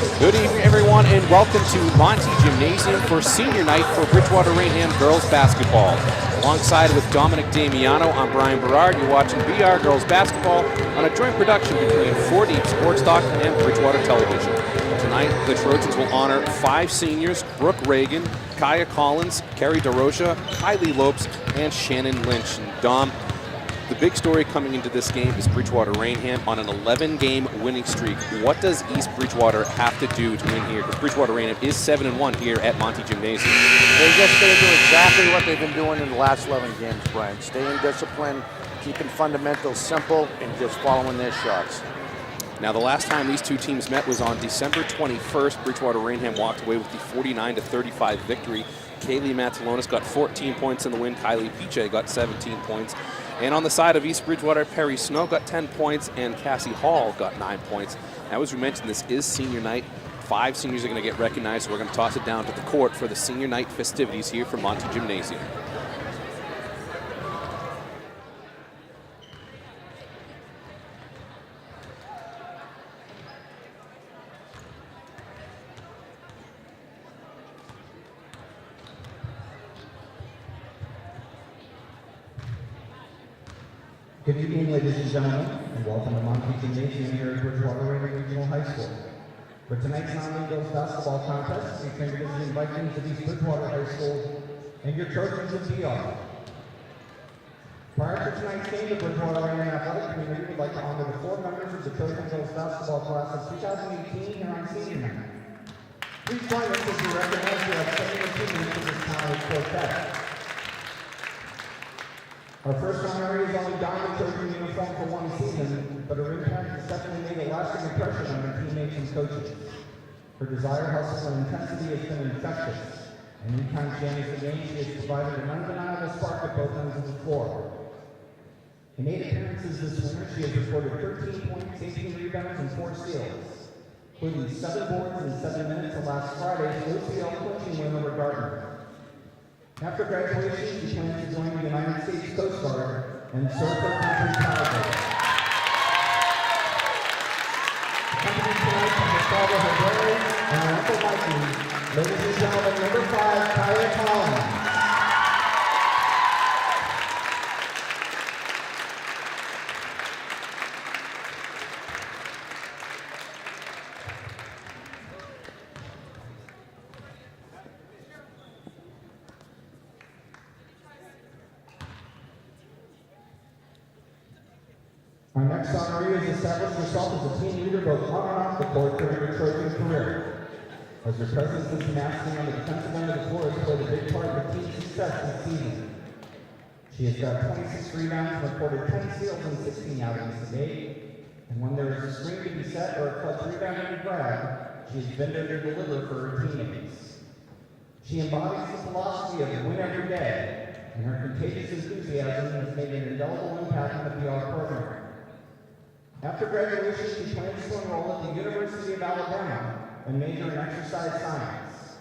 Good evening, everyone, and welcome to Monty Gymnasium for senior night for Bridgewater-Raynham girls basketball. Alongside with Dominic Damiano, I'm Brian Berard. You're watching BR Girls Basketball on a joint production between 4D Sports Talk and Bridgewater Television. Tonight, the Trojans will honor 5 seniors: Brooke Reagan, Kiye Collins, Carrie DeRocha, Kylie Lopes, and Shannon Lynch. And Dom, the big story coming into this game is Bridgewater-Raynham on an 11-game winning streak. What does East Bridgewater have to do to win here? Because Bridgewater-Raynham is 7-1 here at Monty Gymnasium. They're just going to do exactly what they've been doing in the last 11 games, Brian. Staying disciplined, keeping fundamentals simple, and just following their shots. Now, the last time these two teams met was on December 21st. Bridgewater-Raynham walked away with the 49-35 victory. Kaylee Matalonis got 14 points in the win. Kylie Kiye got 17 points. And on the side of East Bridgewater, Perry Snow got 10 points and Cassie Hall got 9 points. Now, as we mentioned, this is senior night. 5 seniors are going to get recognized, so we're going to toss it down to the court for the senior night festivities here from Monty Gymnasium. Good evening, ladies and gentlemen, and welcome to Monty Gymnasium here at Bridgewater-Raynham Regional High School. For tonight's non-league girls basketball contest, featuring the visiting Vikings of East Bridgewater High School and your Trojans of DR. Prior to tonight's game, the Bridgewater-Raynham Athletic Community would like to honor the 4 members of the Trojan girls basketball class of 2018 here on senior night. Please join us as we recognize the outstanding achievements of this talented quartet. Our first honoree is only donned the Trojan uniform for 1 season, but her impact has definitely made a lasting impression on her teammates and coaches. Her desire, hustle, and intensity has been infectious, and anytime she enters the game, she has provided an undeniable spark at both ends of the floor. In 8 appearances this winter, she has recorded 13 points, 18 rebounds, and 4 steals, including 7 boards in 7 minutes of last Friday's OCL clinching win over Gardner. After graduation, she plans to join the United States Coast Guard and serve her country proudly. Accompanied tonight by her father, her brother, and her uncle Mikey, ladies and gentlemen, number 5, Kiye Collins. Our next honoree has established herself as a team leader both on and off the court during her Trojan career. As her presence and tenacity on the defensive end of the floor has played a big part of her team's success this season. She has got 26 rebounds and recorded 10 steals in 16 outings to date. And when there is a screen to be set or a clutch rebound to be grabbed, she has been there to deliver for her teammates. She embodies the philosophy of win every day, and her contagious enthusiasm has made an indelible impact on the BR program. After graduation, she plans to enroll at the University of Alabama and major in exercise science.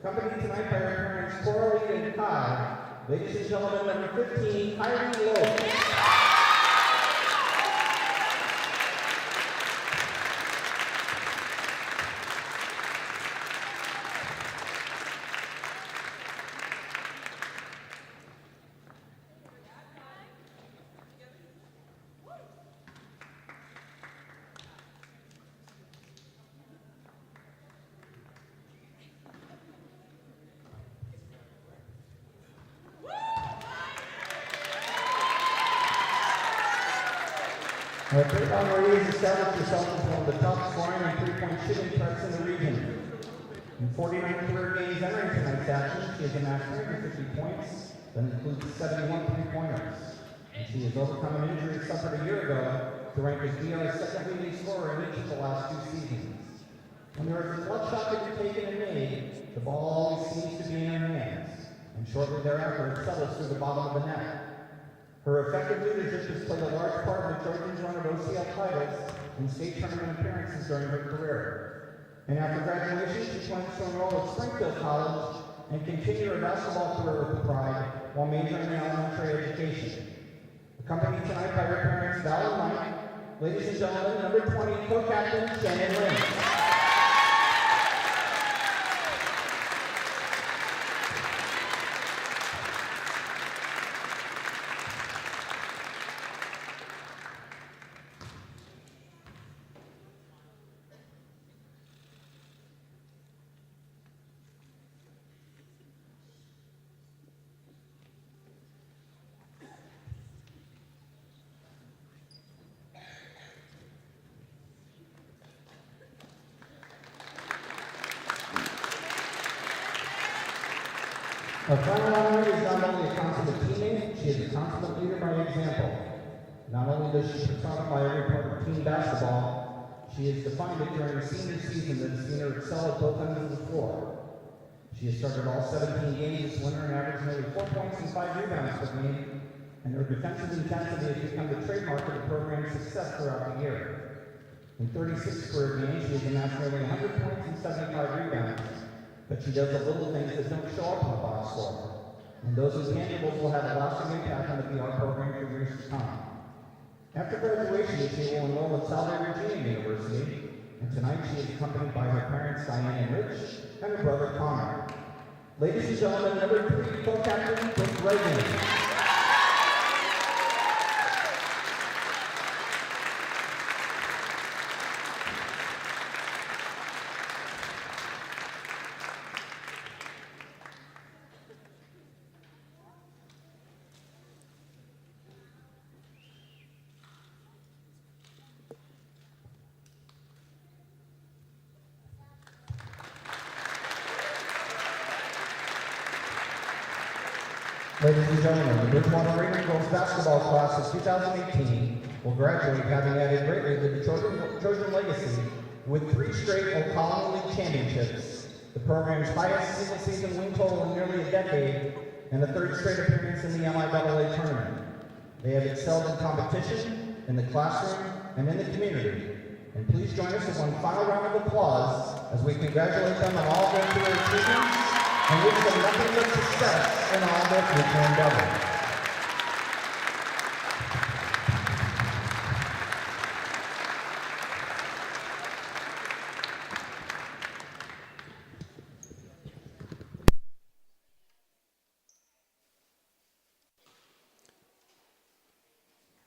Accompanied tonight by her parents Coralie and Kai, ladies and gentlemen, number 15, Kylie Lopes. Our third honoree has established herself as one of the top scoring and 3-point shooting threats in the region. In 49 career games entering tonight's action, she has amassed 350 points, that includes 71 3-pointers. And she has overcome an injury suffered a year ago to rank as BR's second leading scorer in each of the last 2 seasons. When there is a clutch shot to be taken and made, the ball always seems to be in her hands, and shortly thereafter it settles through the bottom of the net. Her effective leadership has played a large part in the Trojans' run of OCL titles and state tournament appearances during her career. And after graduation, she plans to enroll at Springfield College and continue her basketball career with pride while majoring in elementary education. Accompanied tonight by her parents, Val and Mike, ladies and gentlemen, number 20, co-captain Shannon Lynch. Our final honor is not only a consummate teammate, she is a consummate leader by example. Not only does she personify every part of team basketball, she has defined it during the senior season that has seen her excel at both ends of the floor. She has started all 17 games this winter and averaged nearly 4 points and 5 rebounds per game, and her defensive intensity has become the trademark of the program's success throughout the year. In 36 career games, she has amassed nearly 100 points and 75 rebounds, but she does the little things that don't show up on the box score, and those intangibles will have a lasting impact on the PR program for years to come. After graduation, she will enroll at Salve University, and tonight she is accompanied by her parents, Diane and Rich, and her brother, Connor. Ladies and gentlemen, number 3 co-captain, Brooke Reagan. Ladies and gentlemen, the Bridgewater-Raynham girls basketball class of 2018 will graduate having added greatly to the Trojan legacy with 3 straight O'Connell League championships, the program's highest single-season win total in nearly a decade, and the 3rd straight appearance in the MIAA tournament. They have excelled in competition, in the classroom, and in the community. And please join us in one final round of applause as we congratulate them on all their career achievements and wish them nothing but success in all their future endeavors.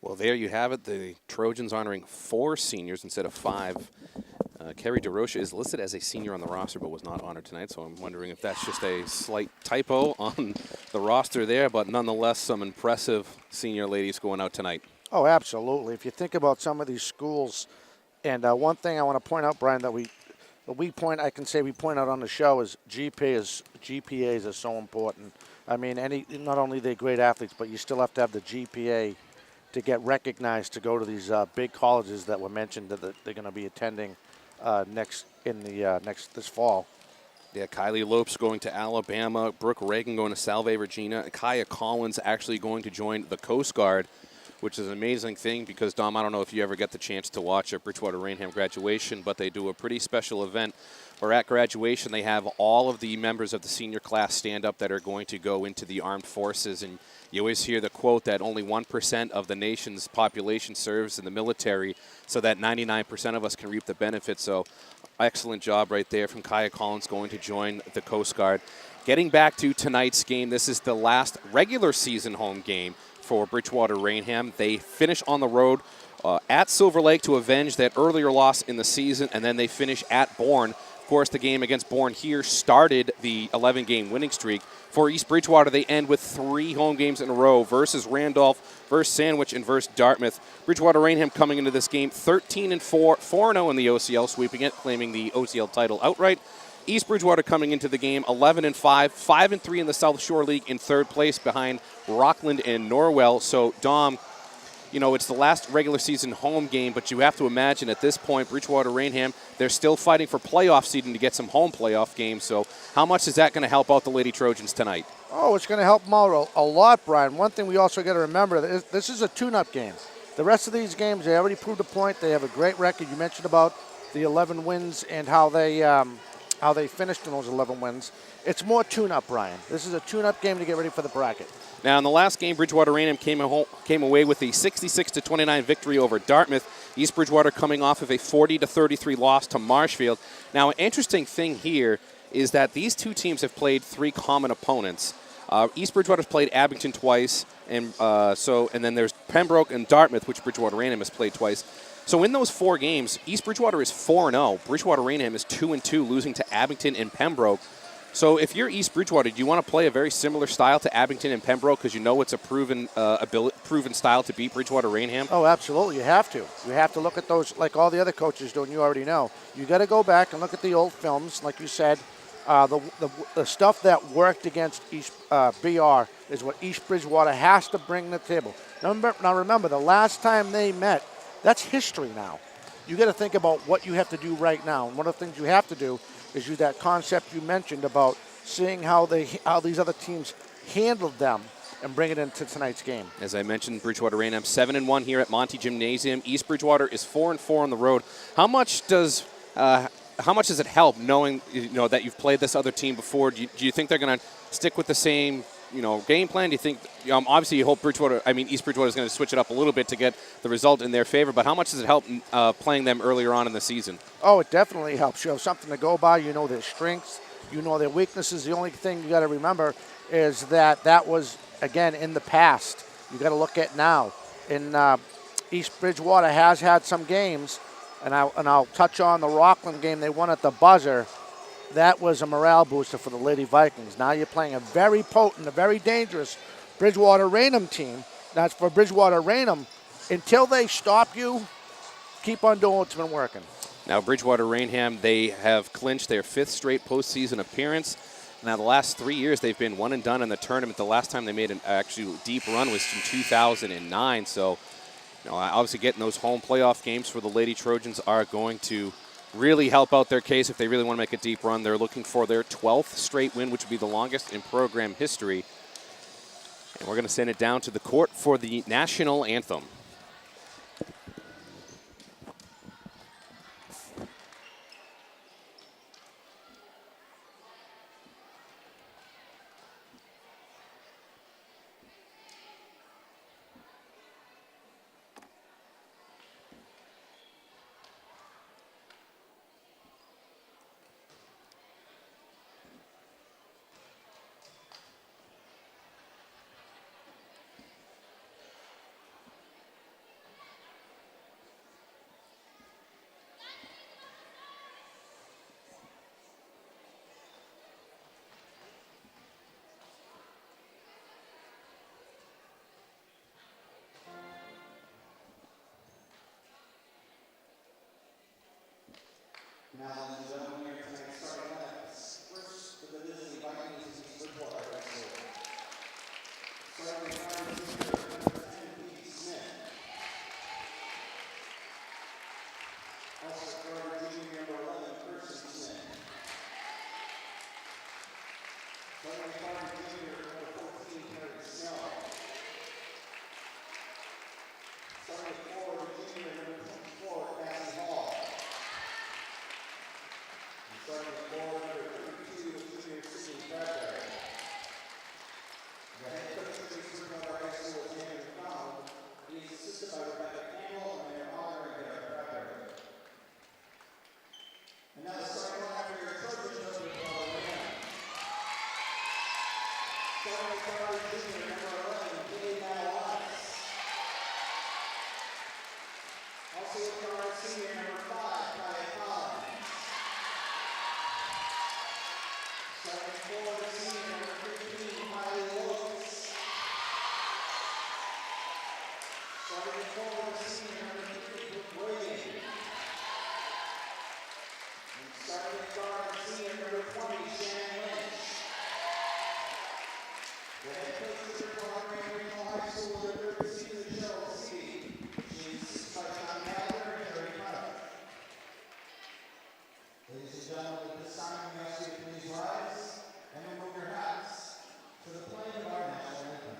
Well, there you have it. The Trojans honoring 4 seniors instead of 5. Kerry DeRocha is listed as a senior on the roster but was not honored tonight, so I'm wondering if that's just a slight typo on the roster there, but nonetheless some impressive senior ladies going out tonight. Oh, absolutely. If you think about some of these schools, and one thing I want to point out, Brian, that we point out on the show is GPAs are so important. I mean, not only are they great athletes, but you still have to have the GPA to get recognized to go to these big colleges that were mentioned that they're going to be attending this fall. Yeah, Kylie Lopes going to Alabama, Brooke Reagan going to Salve, Virginia, Kiye Collins actually going to join the Coast Guard, which is an amazing thing because, Dom, I don't know if you ever get the chance to watch a Bridgewater-Raynham graduation, but they do a pretty special event where at graduation they have all of the members of the senior class stand up that are going to go into the armed forces, and you always hear the quote that only 1% of the nation's population serves in the military so that 99% of us can reap the benefits. So excellent job right there from Kiye Collins going to join the Coast Guard. Getting back to tonight's game, this is the last regular season home game for Bridgewater-Raynham. They finish on the road at Silver Lake to avenge that earlier loss in the season, and then they finish at Bourne. Of course, the game against Bourne here started the 11-game winning streak. For East Bridgewater, they end with 3 home games in a row versus Randolph, versus Sandwich, and versus Dartmouth. Bridgewater-Raynham coming into this game 13-4, 4-0 in the OCL, sweeping it, claiming the OCL title outright. East Bridgewater coming into the game 11-5, 5-3 in the South Shore League in 3rd place behind Rockland and Norwell. So, Dom, you know, it's the last regular season home game, but you have to imagine at this point, Bridgewater-Raynham, they're still fighting for playoff seeding to get some home playoff games. So how much is that going to help out the Lady Trojans tonight? Oh, it's going to help them out a lot, Brian. One thing we also got to remember, this is a tune-up game. The rest of these games, they already proved a point. They have a great record. You mentioned about the 11 wins and how they finished in those 11 wins. It's more tune-up, Brian. This is a tune-up game to get ready for the bracket. Now, in the last game, Bridgewater-Raynham came away with a 66-29 victory over Dartmouth. East Bridgewater coming off of a 40-33 loss to Marshfield. Now, an interesting thing here is that these two teams have played 3 common opponents. East Bridgewater's played Abington twice, and then there's Pembroke and Dartmouth, which Bridgewater-Raynham has played twice. So in those 4 games, East Bridgewater is 4-0. Bridgewater-Raynham is 2-2, losing to Abington and Pembroke. So if you're East Bridgewater, do you want to play a very similar style to Abington and Pembroke because you know it's a proven style to beat Bridgewater-Raynham? Oh, absolutely. You have to. You have to look at those like all the other coaches do, and you already know. You got to go back and look at the old films, like you said. The stuff that worked against East BR is what East Bridgewater has to bring to the table. Now remember, the last time they met, that's history now. You got to think about what you have to do right now. And one of the things you have to do is use that concept you mentioned about seeing how these other teams handled them and bring it into tonight's game. As I mentioned, Bridgewater-Raynham 7-1 here at Monty Gymnasium. East Bridgewater is 4-4 on the road. How much does it help knowing that you've played this other team before? Do you think they're going to stick with the same game plan? Do you think obviously you hope East Bridgewater is going to switch it up a little bit to get the result in their favor? But how much does it help playing them earlier on in the season? Oh, it definitely helps. You have something to go by. You know their strengths. You know their weaknesses. The only thing you got to remember is that was, again, in the past. You got to look at now. In East Bridgewater has had some games, and I'll touch on the Rockland game they won at the buzzer. That was a morale booster for the Lady Vikings. Now you're playing a very potent, a very dangerous Bridgewater-Raynham team. That's for Bridgewater-Raynham. Until they stop you, keep on doing what's been working. Now Bridgewater-Raynham, they have clinched their 5th straight postseason appearance. Now the last 3 years they've been one and done in the tournament. The last time they made an actual deep run was in 2009. So obviously getting those home playoff games for the Lady Trojans are going to really help out their case if they really want to make a deep run. They're looking for their 12th straight win, which would be the longest in program history. And we're going to send it down to the court for the national anthem. Now, ladies and gentlemen, here tonight, starting at first for the Lady Vikings is East Bridgewater High School. Starting at number 10, Pete Smith. Also starting junior number 11, Kirsten Smith. Starting junior number 14, Harry Snow. Starting forward, junior number 24, Cassie Hall. Starting forward, number 32, junior Sydney Bradbury. The head coach of East Bridgewater High School is Andrew McDonald. He is assisted by Rebecca Campbell and their honoring Derek Bradbury. And now the starting lineup for your Trojans of Bridgewater-Raynham. Starting forward, junior number 11, Kiye. Also starting senior number 5, Kiye. Starting forward, senior number 15, Miley Lopes. Starting forward, senior number 3, Brooke Reagan. And starting guard, senior number 20, Shannon Lynch. The head coach of Bridgewater-Raynham High School is their 3rd season, Cheryl C. She is assisted by John Gallagher and Jerry Cutter. Ladies and gentlemen, at this time, we ask you to please rise and remove your hats to the playing of our national anthem.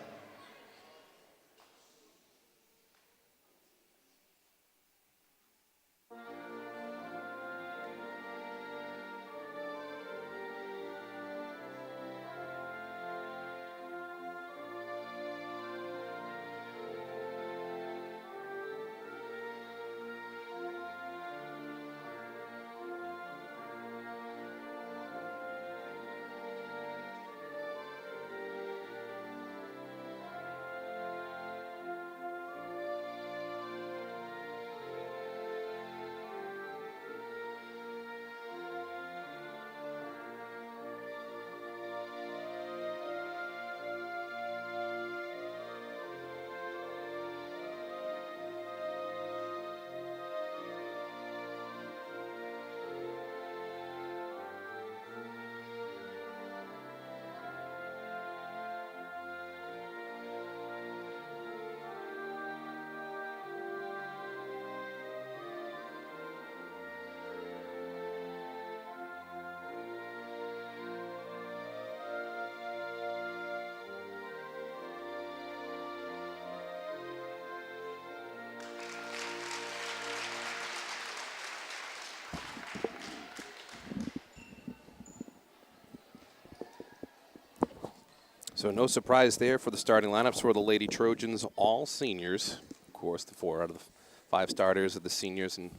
So no surprise there for the starting lineups for the Lady Trojans, all seniors. Of course, the 4 out of the 5 starters are the seniors, and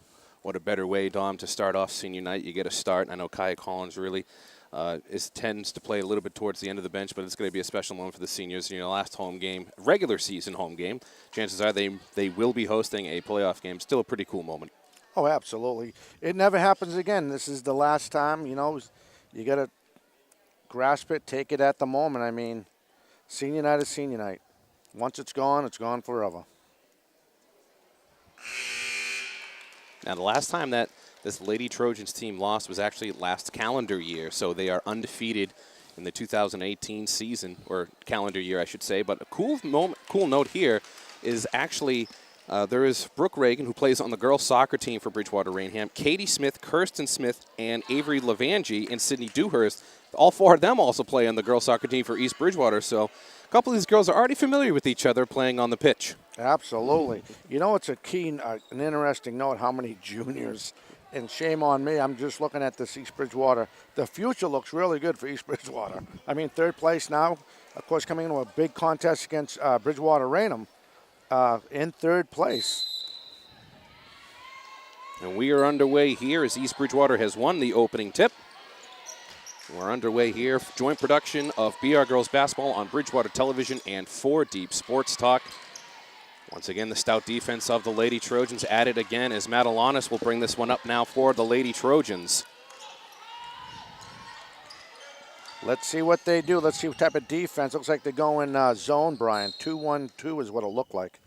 what a better way, Dom, to start off senior night. You get a start. I know Kiye Collins really tends to play a little bit towards the end of the bench, but it's going to be a special moment for the seniors. You know, last home game, regular season home game. Chances are they will be hosting a playoff game. Still a pretty cool moment. Oh, absolutely. It never happens again. This is the last time, you know, you got to grasp it, take it at the moment. I mean, senior night is senior night. Once it's gone forever. Now, the last time that this Lady Trojans team lost was actually last calendar year, so they are undefeated in the 2018 season, or calendar year, I should say. But a cool note here is actually there is Brooke Reagan, who plays on the girls' soccer team for Bridgewater-Raynham, Katie Smith, Kirsten Smith, and Avery Levangie, and Sydney Dewhurst. All 4 of them also play on the girls' soccer team for East Bridgewater, so a couple of these girls are already familiar with each other playing on the pitch. Absolutely. You know, it's a key, an interesting note how many juniors, and shame on me, I'm just looking at this East Bridgewater. The future looks really good for East Bridgewater. I mean, 3rd place now, of course, coming into a big contest against Bridgewater-Raynham in 3rd place. And we are underway here as East Bridgewater has won the opening tip. We're underway here, joint production of BR Girls Basketball on Bridgewater Television and 4 Deep Sports Talk. Once again, the stout defense of the Lady Trojans at it again as Matt Alanis will bring this one up now for the Lady Trojans. Let's see what they do. Let's see what type of defense. Looks like they're going zone, Brian. 2-1-2 is what it'll look like.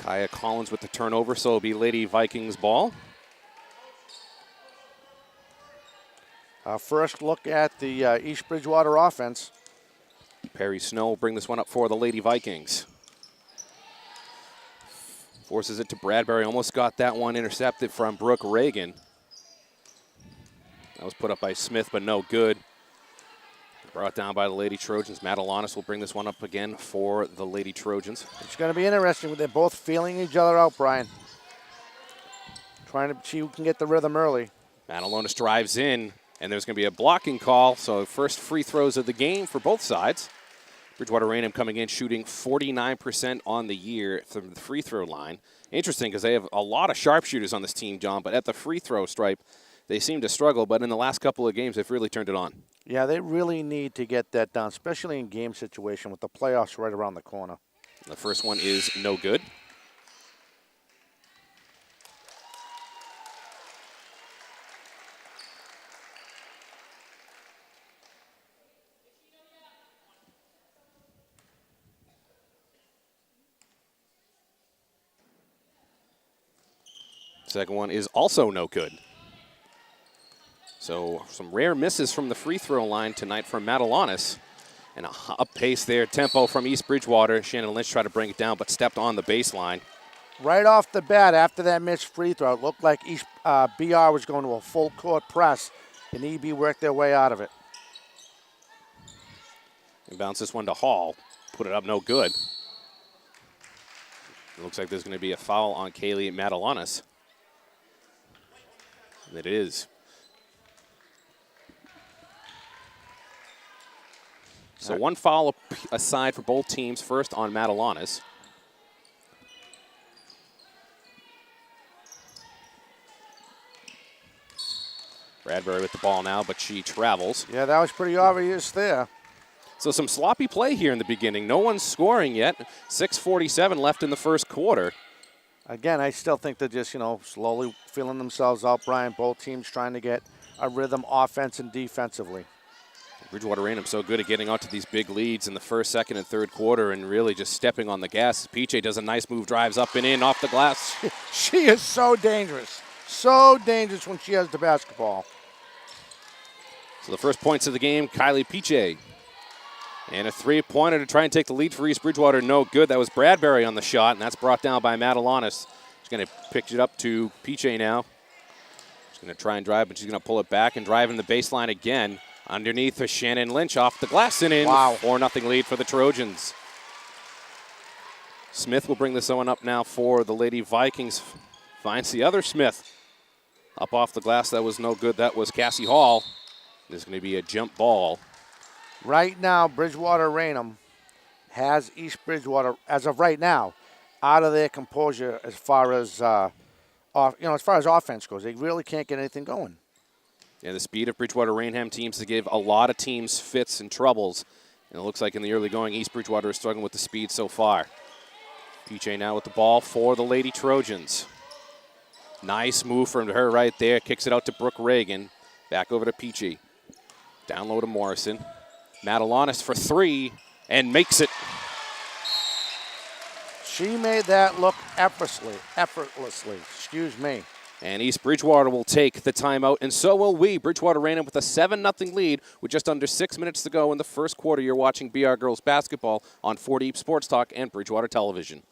Kiye Collins with the turnover, so it'll be Lady Vikings ball. First look at the East Bridgewater offense. Perry Snow will bring this one up for the Lady Vikings. Forces it to Bradbury. Almost got that one intercepted from Brooke Reagan. That was put up by Smith, but no good. Brought down by the Lady Trojans. Matt Alanis will bring this one up again for the Lady Trojans. It's going to be interesting. They're both feeling each other out, Brian. Trying to see who can get the rhythm early. Matt Alanis drives in, and there's going to be a blocking call. So first free throws of the game for both sides. Bridgewater-Raynham coming in shooting 49% on the year from the free throw line. Interesting because they have a lot of sharpshooters on this team, John, but at the free throw stripe, they seem to struggle. But in the last couple of games, they've really turned it on. Yeah, they really need to get that done, especially in game situation with the playoffs right around the corner. The first one is no good. Second one is also no good. So some rare misses from the free throw line tonight from Matt Alanis. And a up pace there, tempo from East Bridgewater. Shannon Lynch tried to bring it down, but stepped on the baseline. Right off the bat, after that missed free throw, it looked like East BR was going to a full court press, and EB worked their way out of it. And bounce this one to Hall. Put it up, no good. It looks like there's going to be a foul on Kaylee Matalanis. It is. So one foul aside for both teams. First on Matalanis. Bradbury with the ball now, but she travels. Yeah, that was pretty obvious there. So some sloppy play here in the beginning. No one's scoring yet. 6:47 left in the first quarter. Again, I still think they're just, slowly feeling themselves out, Brian. Both teams trying to get a rhythm offense and defensively. Bridgewater-Raynham so good at getting out to these big leads in the first, second, and third quarter and really just stepping on the gas. Kiye does a nice move, drives up and in off the glass. She is so dangerous. So dangerous when she has the basketball. So the first points of the game, Kiye. And a three-pointer to try and take the lead for East Bridgewater. No good. That was Bradbury on the shot, and that's brought down by Matalanis. She's going to pick it up to Kiye now. She's going to try and drive, but she's going to pull it back and drive in the baseline again. Underneath for Shannon Lynch off the glass and in. Wow. 4-0 lead for the Trojans. Smith will bring this one up now for the Lady Vikings. Finds the other Smith. Up off the glass. That was no good. That was Cassie Hall. There's going to be a jump ball. Right now, Bridgewater-Raynham has East Bridgewater, as of right now, out of their composure as far as as far as offense goes. They really can't get anything going. Yeah, the speed of Bridgewater-Raynham teams to give a lot of teams fits and troubles. And it looks like in the early going, East Bridgewater is struggling with the speed so far. PJ now with the ball for the Lady Trojans. Nice move from her right there. Kicks it out to Brooke Reagan. Back over to Peachy. Down low to Morrison. Madalonis for three and makes it. She made that look effortlessly. Excuse me. And East Bridgewater will take the timeout, and so will we. Bridgewater-Raynham with a 7-0 lead with just under 6 minutes to go in the first quarter. You're watching BR Girls Basketball on 40 Sports Talk and Bridgewater Television.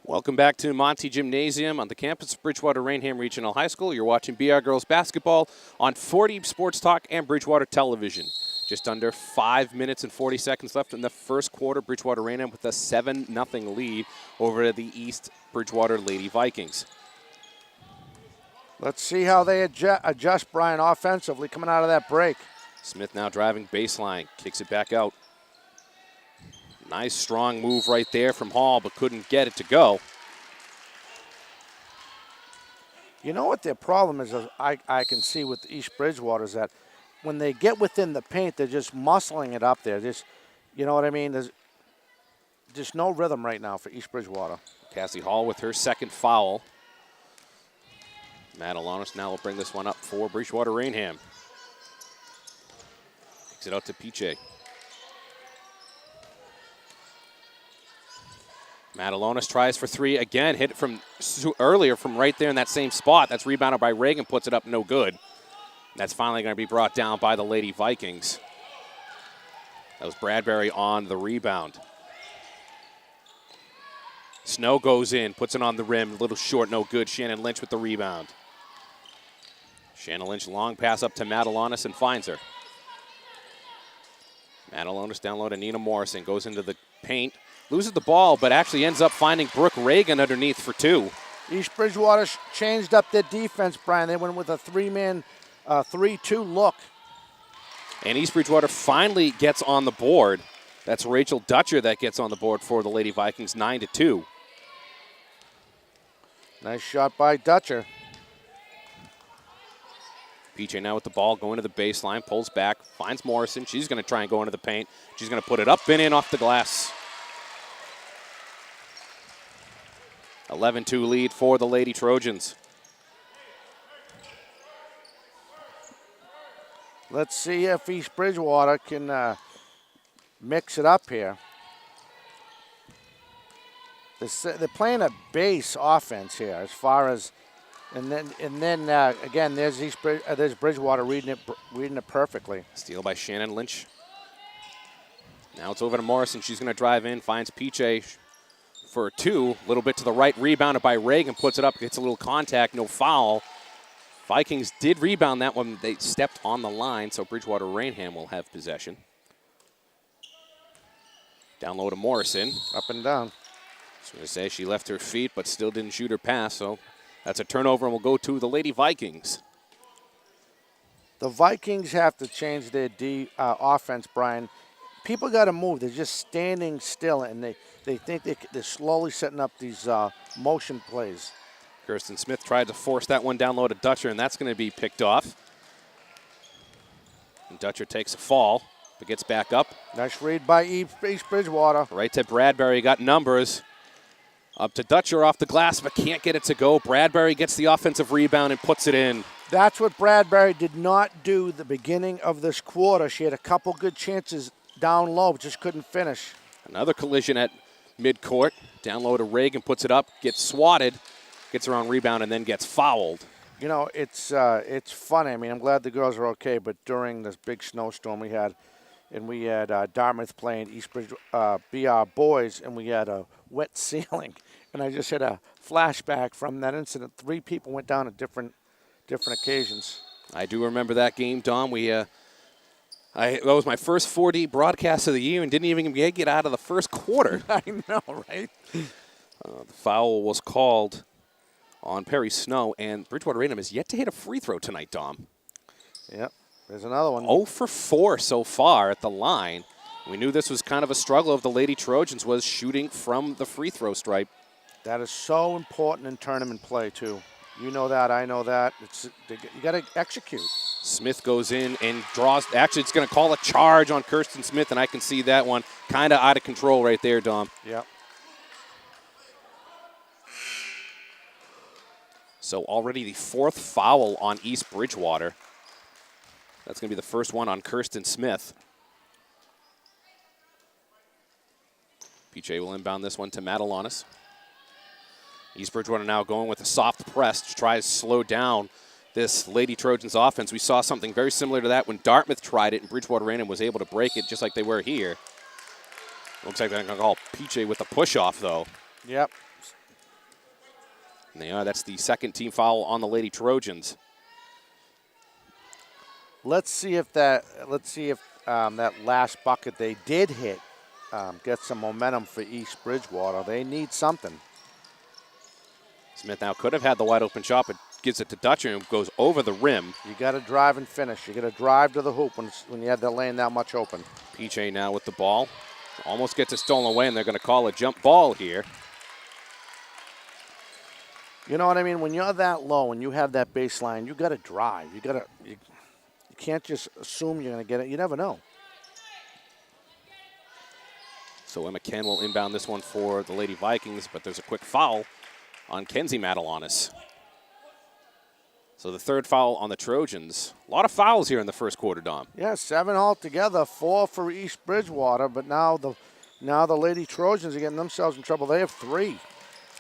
Welcome back to Monty Gymnasium on the campus of Bridgewater-Raynham Regional High School. You're watching BR Girls Basketball on 40 Sports Talk and Bridgewater Television. Just under 5 minutes and 40 seconds left in the first quarter. Bridgewater-Raynham with a 7-0 lead over the East Bridgewater Lady Vikings. Let's see how they adjust, Brian, offensively coming out of that break. Smith now driving baseline, kicks it back out. Nice strong move right there from Hall, but couldn't get it to go. You know what their problem is, I can see with East Bridgewater, is that when they get within the paint, they're just muscling it up there. Just, you know what I mean? There's just no rhythm right now for East Bridgewater. Cassie Hall with her second foul. Madalonis now will bring this one up for Bridgewater-Raynham. Kicks it out to Piche. Madalonis tries for three again. Hit it from earlier from right there in that same spot. That's rebounded by Reagan, puts it up, no good. That's finally going to be brought down by the Lady Vikings. That was Bradbury on the rebound. Snow goes in, puts it on the rim, a little short, no good. Shannon Lynch with the rebound. Shannon Lynch, long pass up to Madalonis and finds her. Madalonis down low to Nina Morrison, goes into the paint. Loses the ball, but actually ends up finding Brooke Reagan underneath for two. East Bridgewater changed up their defense, Brian. They went with a three-man, 3-2 look. And East Bridgewater finally gets on the board. That's Rachel Dutcher that gets on the board for the Lady Vikings, 9-2. Nice shot by Dutcher. PJ now with the ball, going to the baseline, pulls back, finds Morrison. She's going to try and go into the paint. She's going to put it up and in off the glass. 11-2 lead for the Lady Trojans. Let's see if East Bridgewater can mix it up here. They're playing a base offense here, as far as, and then again, there's Bridgewater reading it perfectly. Steal by Shannon Lynch. Now it's over to Morrison. She's going to drive in, finds PJ for two, a little bit to the right, rebounded by Reagan, puts it up, gets a little contact, no foul. Vikings did rebound that one. They stepped on the line, so Bridgewater-Raynham will have possession. Down low to Morrison. Up and down. I was going to say she left her feet, but still didn't shoot her pass, so that's a turnover and will go to the Lady Vikings. The Vikings have to change their offense, Brian. People got to move. They're just standing still, and they think they're slowly setting up these motion plays. Kirsten Smith tried to force that one down low to Dutcher, and that's going to be picked off. And Dutcher takes a fall, but gets back up. Nice read by East Bridgewater. Right to Bradbury, got numbers. Up to Dutcher off the glass, but can't get it to go. Bradbury gets the offensive rebound and puts it in. That's what Bradbury did not do the beginning of this quarter. She had a couple good chances down low, but just couldn't finish. Another collision at midcourt. Down low to Reagan, puts it up, gets swatted, gets her own rebound, and then gets fouled. You know, it's funny. I mean, I'm glad the girls are okay, but during this big snowstorm we had, and we had Dartmouth playing Eastbridge BR boys, and we had a wet ceiling, and I just had a flashback from that incident. 3 people went down at different occasions. I do remember that game, Dom. That was my first 4D broadcast of the year and didn't even get out of the first quarter. I know, right? The foul was called on Perry Snow, and Bridgewater-Raynham is yet to hit a free throw tonight, Dom. Yep, there's another one. 0 for 4 so far at the line. We knew this was kind of a struggle of the Lady Trojans was shooting from the free throw stripe. That is so important in tournament play, too. You know that, I know that. You got to execute. Smith goes in and draws. Actually, it's going to call a charge on Kirsten Smith, and I can see that one kind of out of control right there, Dom. Yep. So already the 4th foul on East Bridgewater. That's going to be the first one on Kirsten Smith. PJ will inbound this one to Madelanis. East Bridgewater now going with a soft press to try to slow down this Lady Trojans offense. We saw something very similar to that when Dartmouth tried it and Bridgewater-Raynham was able to break it just like they were here. Looks like they're going to call PJ with a push-off, though. Yep. And they are. That's the 2nd team foul on the Lady Trojans. Let's see if that last bucket they did hit gets some momentum for East Bridgewater. They need something. Smith now could have had the wide open shot, but gives it to Dutcher and goes over the rim. You got to drive and finish. You got to drive to the hoop when you have the lane that much open. PJ now with the ball. Almost gets it stolen away, and they're going to call a jump ball here. You know what I mean? When you're that low and you have that baseline, you got to drive. You can't just assume you're going to get it. You never know. So Emma Ken will inbound this one for the Lady Vikings, but there's a quick foul on Kenzie Madelanis. So the 3rd foul on the Trojans. A lot of fouls here in the first quarter, Dom. Yeah, 7 altogether, 4 for East Bridgewater, but now the Lady Trojans are getting themselves in trouble. They have 3.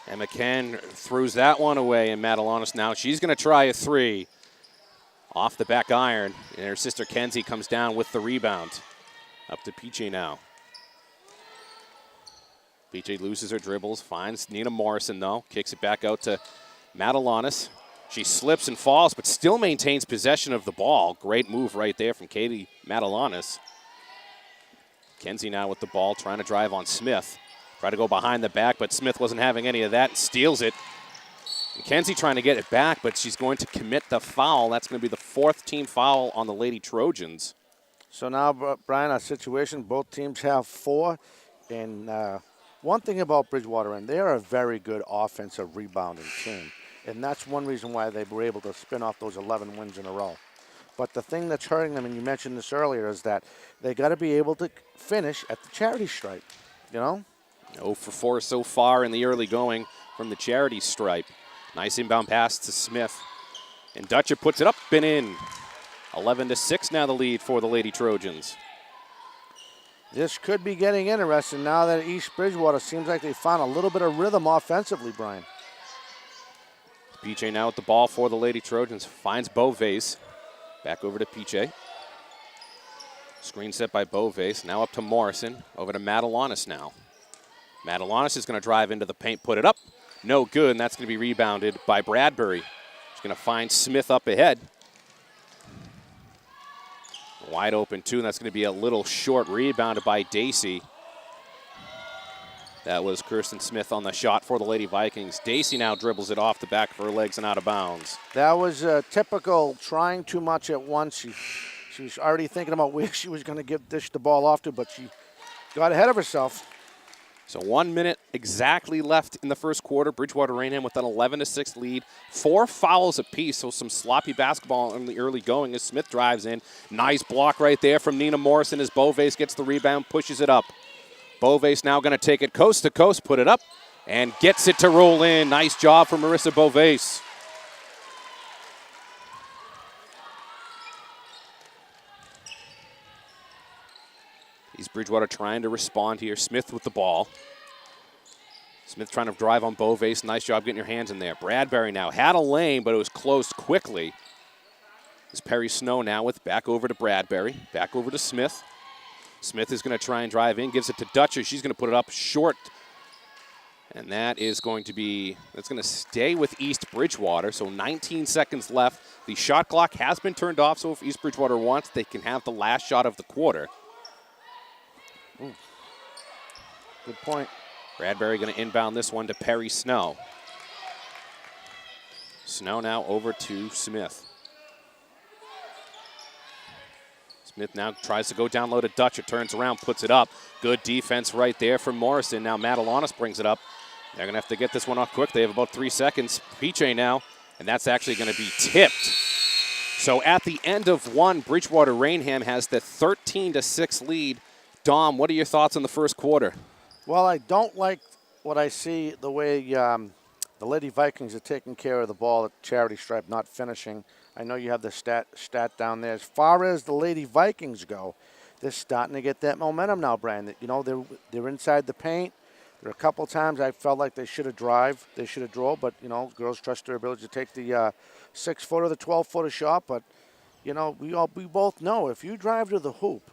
And McCann throws that one away, and Madelanis now, she's going to try a 3 off the back iron, and her sister Kenzie comes down with the rebound. Up to PJ now. PJ loses her dribbles, finds Nina Morrison, though. Kicks it back out to Madelanis. She slips and falls, but still maintains possession of the ball. Great move right there from Katie Madelanis. Kenzie now with the ball, trying to drive on Smith. Try to go behind the back, but Smith wasn't having any of that and steals it. And Kenzie trying to get it back, but she's going to commit the foul. That's going to be the 4th team foul on the Lady Trojans. So now, Brian, our situation, both teams have 4. And one thing about Bridgewater, and they're a very good offensive rebounding team. And that's one reason why they were able to spin off those 11 wins in a row. But the thing that's hurting them, and you mentioned this earlier, is that they got to be able to finish at the charity stripe, you know? 0 for 4 so far in the early going from the charity stripe. Nice inbound pass to Smith. And Dutcher puts it up and in. 11-6 now the lead for the Lady Trojans. This could be getting interesting now that East Bridgewater seems like they found a little bit of rhythm offensively, Brian. PJ now with the ball for the Lady Trojans. Finds Beauvais. Back over to PJ. Screen set by Beauvais. Now up to Morrison. Over to Madelanis now. Madelanis is going to drive into the paint, put it up. No good, and that's going to be rebounded by Bradbury. She's going to find Smith up ahead. Wide open, too, and that's going to be a little short, rebounded by Dacey. That was Kirsten Smith on the shot for the Lady Vikings. Dacey now dribbles it off the back of her legs and out of bounds. That was typical trying too much at once. She was already thinking about where she was going to dish the ball off to, but she got ahead of herself. So 1 minute exactly left in the first quarter. Bridgewater-Raynham with an 11-6 lead. 4 fouls apiece, so some sloppy basketball in the early going as Smith drives in. Nice block right there from Nina Morrison as Beauvais gets the rebound, pushes it up. Beauvais now going to take it coast to coast, put it up, and gets it to roll in. Nice job from Marissa Beauvais. East Bridgewater trying to respond here. Smith with the ball. Smith trying to drive on Beauvais. Nice job getting your hands in there. Bradbury now had a lane, but it was closed quickly. It's Perry Snow now with back over to Bradbury. Back over to Smith. Smith is going to try and drive in. Gives it to Dutcher. She's going to put it up short. And that is going to be, that's going to stay with East Bridgewater. So 19 seconds left. The shot clock has been turned off, so if East Bridgewater wants, they can have the last shot of the quarter. Ooh. Good point. Bradbury going to inbound this one to Perry Snow. Snow now over to Smith. Smith now tries to go down low to Dutcher, turns around, puts it up. Good defense right there from Morrison. Now Matalanis brings it up. They're going to have to get this one off quick. They have about 3 seconds. Kiye now, and that's actually going to be tipped. So at the end of one, Bridgewater-Raynham has the 13-6 lead. Dom, what are your thoughts on the first quarter? Well, I don't like what I see the way the Lady Vikings are taking care of the ball at charity stripe, not finishing. I know you have the stat down there. As far as the Lady Vikings go, they're starting to get that momentum now, Brian. You know, they're inside the paint. There are a couple of times I felt like they should have drove, but, you know, girls trust their ability to take the 6-footer, the 12-footer shot. But, you know, we both know if you drive to the hoop,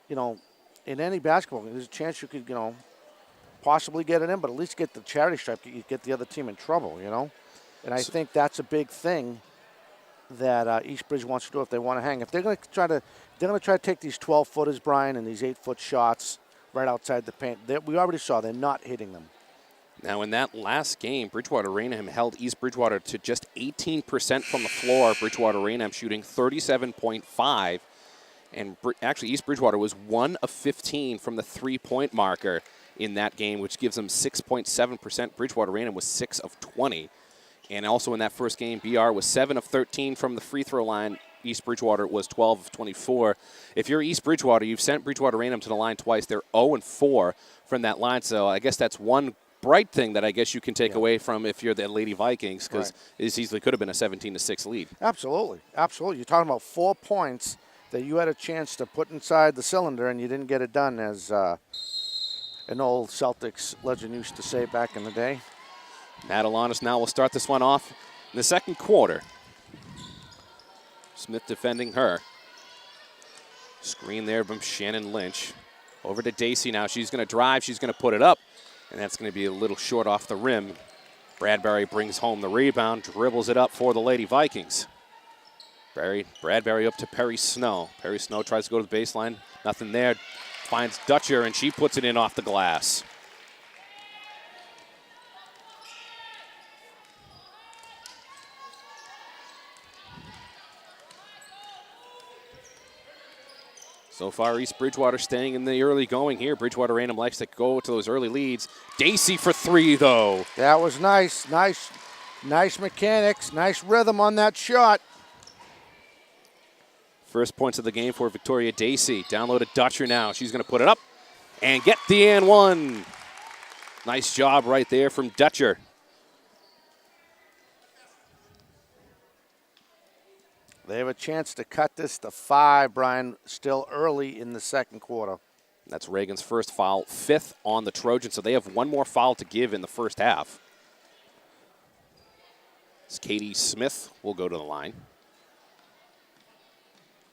you know, in any basketball game, there's a chance you could, you know, possibly get it in, but at least get the charity stripe. You get the other team in trouble, you know. And I think that's a big thing that East Bridge wants to do if they want to hang. If they're going to try to take these 12-footers, Brian, and these 8-foot shots right outside the paint. We already saw they're not hitting them. Now, in that last game, Bridgewater-Raynham held East Bridgewater to just 18% from the floor. Bridgewater-Raynham shooting 37.5. And actually, East Bridgewater was 1 of 15 from the three-point marker in that game, which gives them 6.7%. Bridgewater-Raynham was 6 of 20. And also in that first game, BR was 7 of 13 from the free throw line. East Bridgewater was 12 of 24. If you're East Bridgewater, you've sent Bridgewater-Raynham to the line twice. They're 0-4 from that line. So I guess that's one bright thing that I guess you can take away from if you're the Lady Vikings, because it easily could have been a 17-6 lead. Absolutely. Absolutely. You're talking about 4 points that you had a chance to put inside the cylinder and you didn't get it done, as an old Celtics legend used to say back in the day. Matalanis now will start this one off in the second quarter. Smith defending her. Screen there from Shannon Lynch. Over to Dacey now. She's going to drive. She's going to put it up. And that's going to be a little short off the rim. Bradbury brings home the rebound, dribbles it up for the Lady Vikings. Bradbury up to Perry Snow. Perry Snow tries to go to the baseline. Nothing there. Finds Dutcher, and she puts it in off the glass. So far, East Bridgewater staying in the early going here. Bridgewater-Raynham likes to go to those early leads. Dacey for 3, though. That was nice. Nice mechanics. Nice rhythm on that shot. First points of the game for Victoria Dacey. Down low to Dutcher now. She's going to put it up and get the and one. Nice job right there from Dutcher. They have a chance to cut this to 5, Brian, still early in the second quarter. That's Reagan's first foul, 5th on the Trojans, so they have one more foul to give in the first half. It's Katie Smith will go to the line.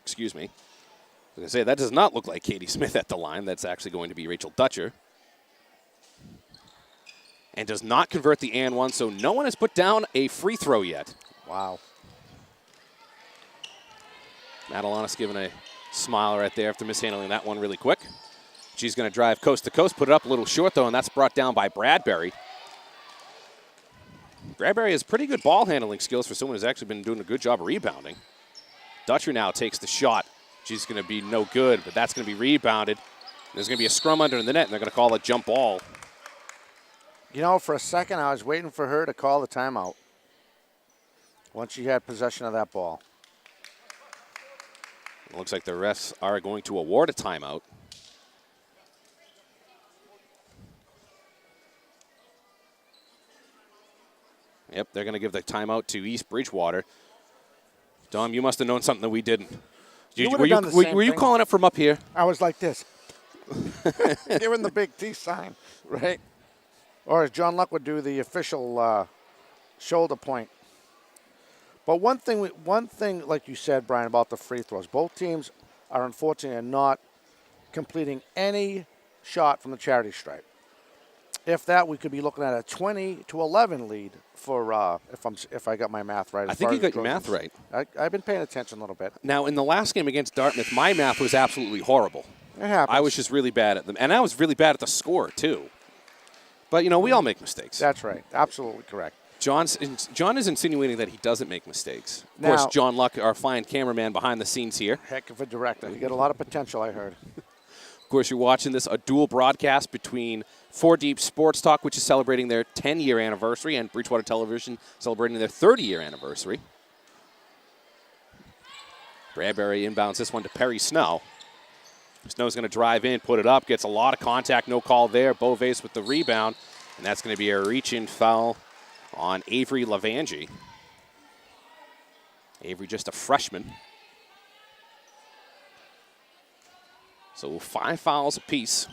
Excuse me. I was going to say, that does not look like Katie Smith at the line. That's actually going to be Rachel Dutcher. And does not convert the and one, so no one has put down a free throw yet. Wow. Matalanis giving a smile right there after mishandling that one really quick. She's going to drive coast to coast, put it up a little short, though, and that's brought down by Bradbury. Bradbury has pretty good ball handling skills for someone who's actually been doing a good job of rebounding. Dutcher now takes the shot. She's going to be no good, but that's going to be rebounded. There's going to be a scrum under the net, and they're going to call a jump ball. You know, for a second, I was waiting for her to call the timeout once she had possession of that ball. It looks like the refs are going to award a timeout. Yep, they're going to give the timeout to East Bridgewater. Dom, you must have known something that we didn't. Were you calling it from up here? I was like this. Giving the big T sign, right? Or as John Luck would do, the official shoulder point. But one thing, like you said, Brian, about the free throws, both teams are unfortunately not completing any shot from the charity stripe. If that, we could be looking at a 20-11 lead for if I got my math right. I think you got your math right. I've been paying attention a little bit. Now, in the last game against Dartmouth, my math was absolutely horrible. It happens. I was just really bad at them, and I was really bad at the score too. But we all make mistakes. That's right. Absolutely correct. John is insinuating that he doesn't make mistakes. Of Now, course, John Luck, our fine cameraman behind the scenes here. Heck of a director. You got a lot of potential, I heard. Of course, you're watching this, a dual broadcast between 4 Deep Sports Talk, which is celebrating their 10-year anniversary, and Bridgewater Television celebrating their 30-year anniversary. Bradbury inbounds this one to Perry Snow. Snow's going to drive in, put it up, gets a lot of contact, no call there. Beauvais with the rebound, and that's going to be a reach-in foul on Avery Lavangi. Avery just a freshman. So 5 fouls apiece.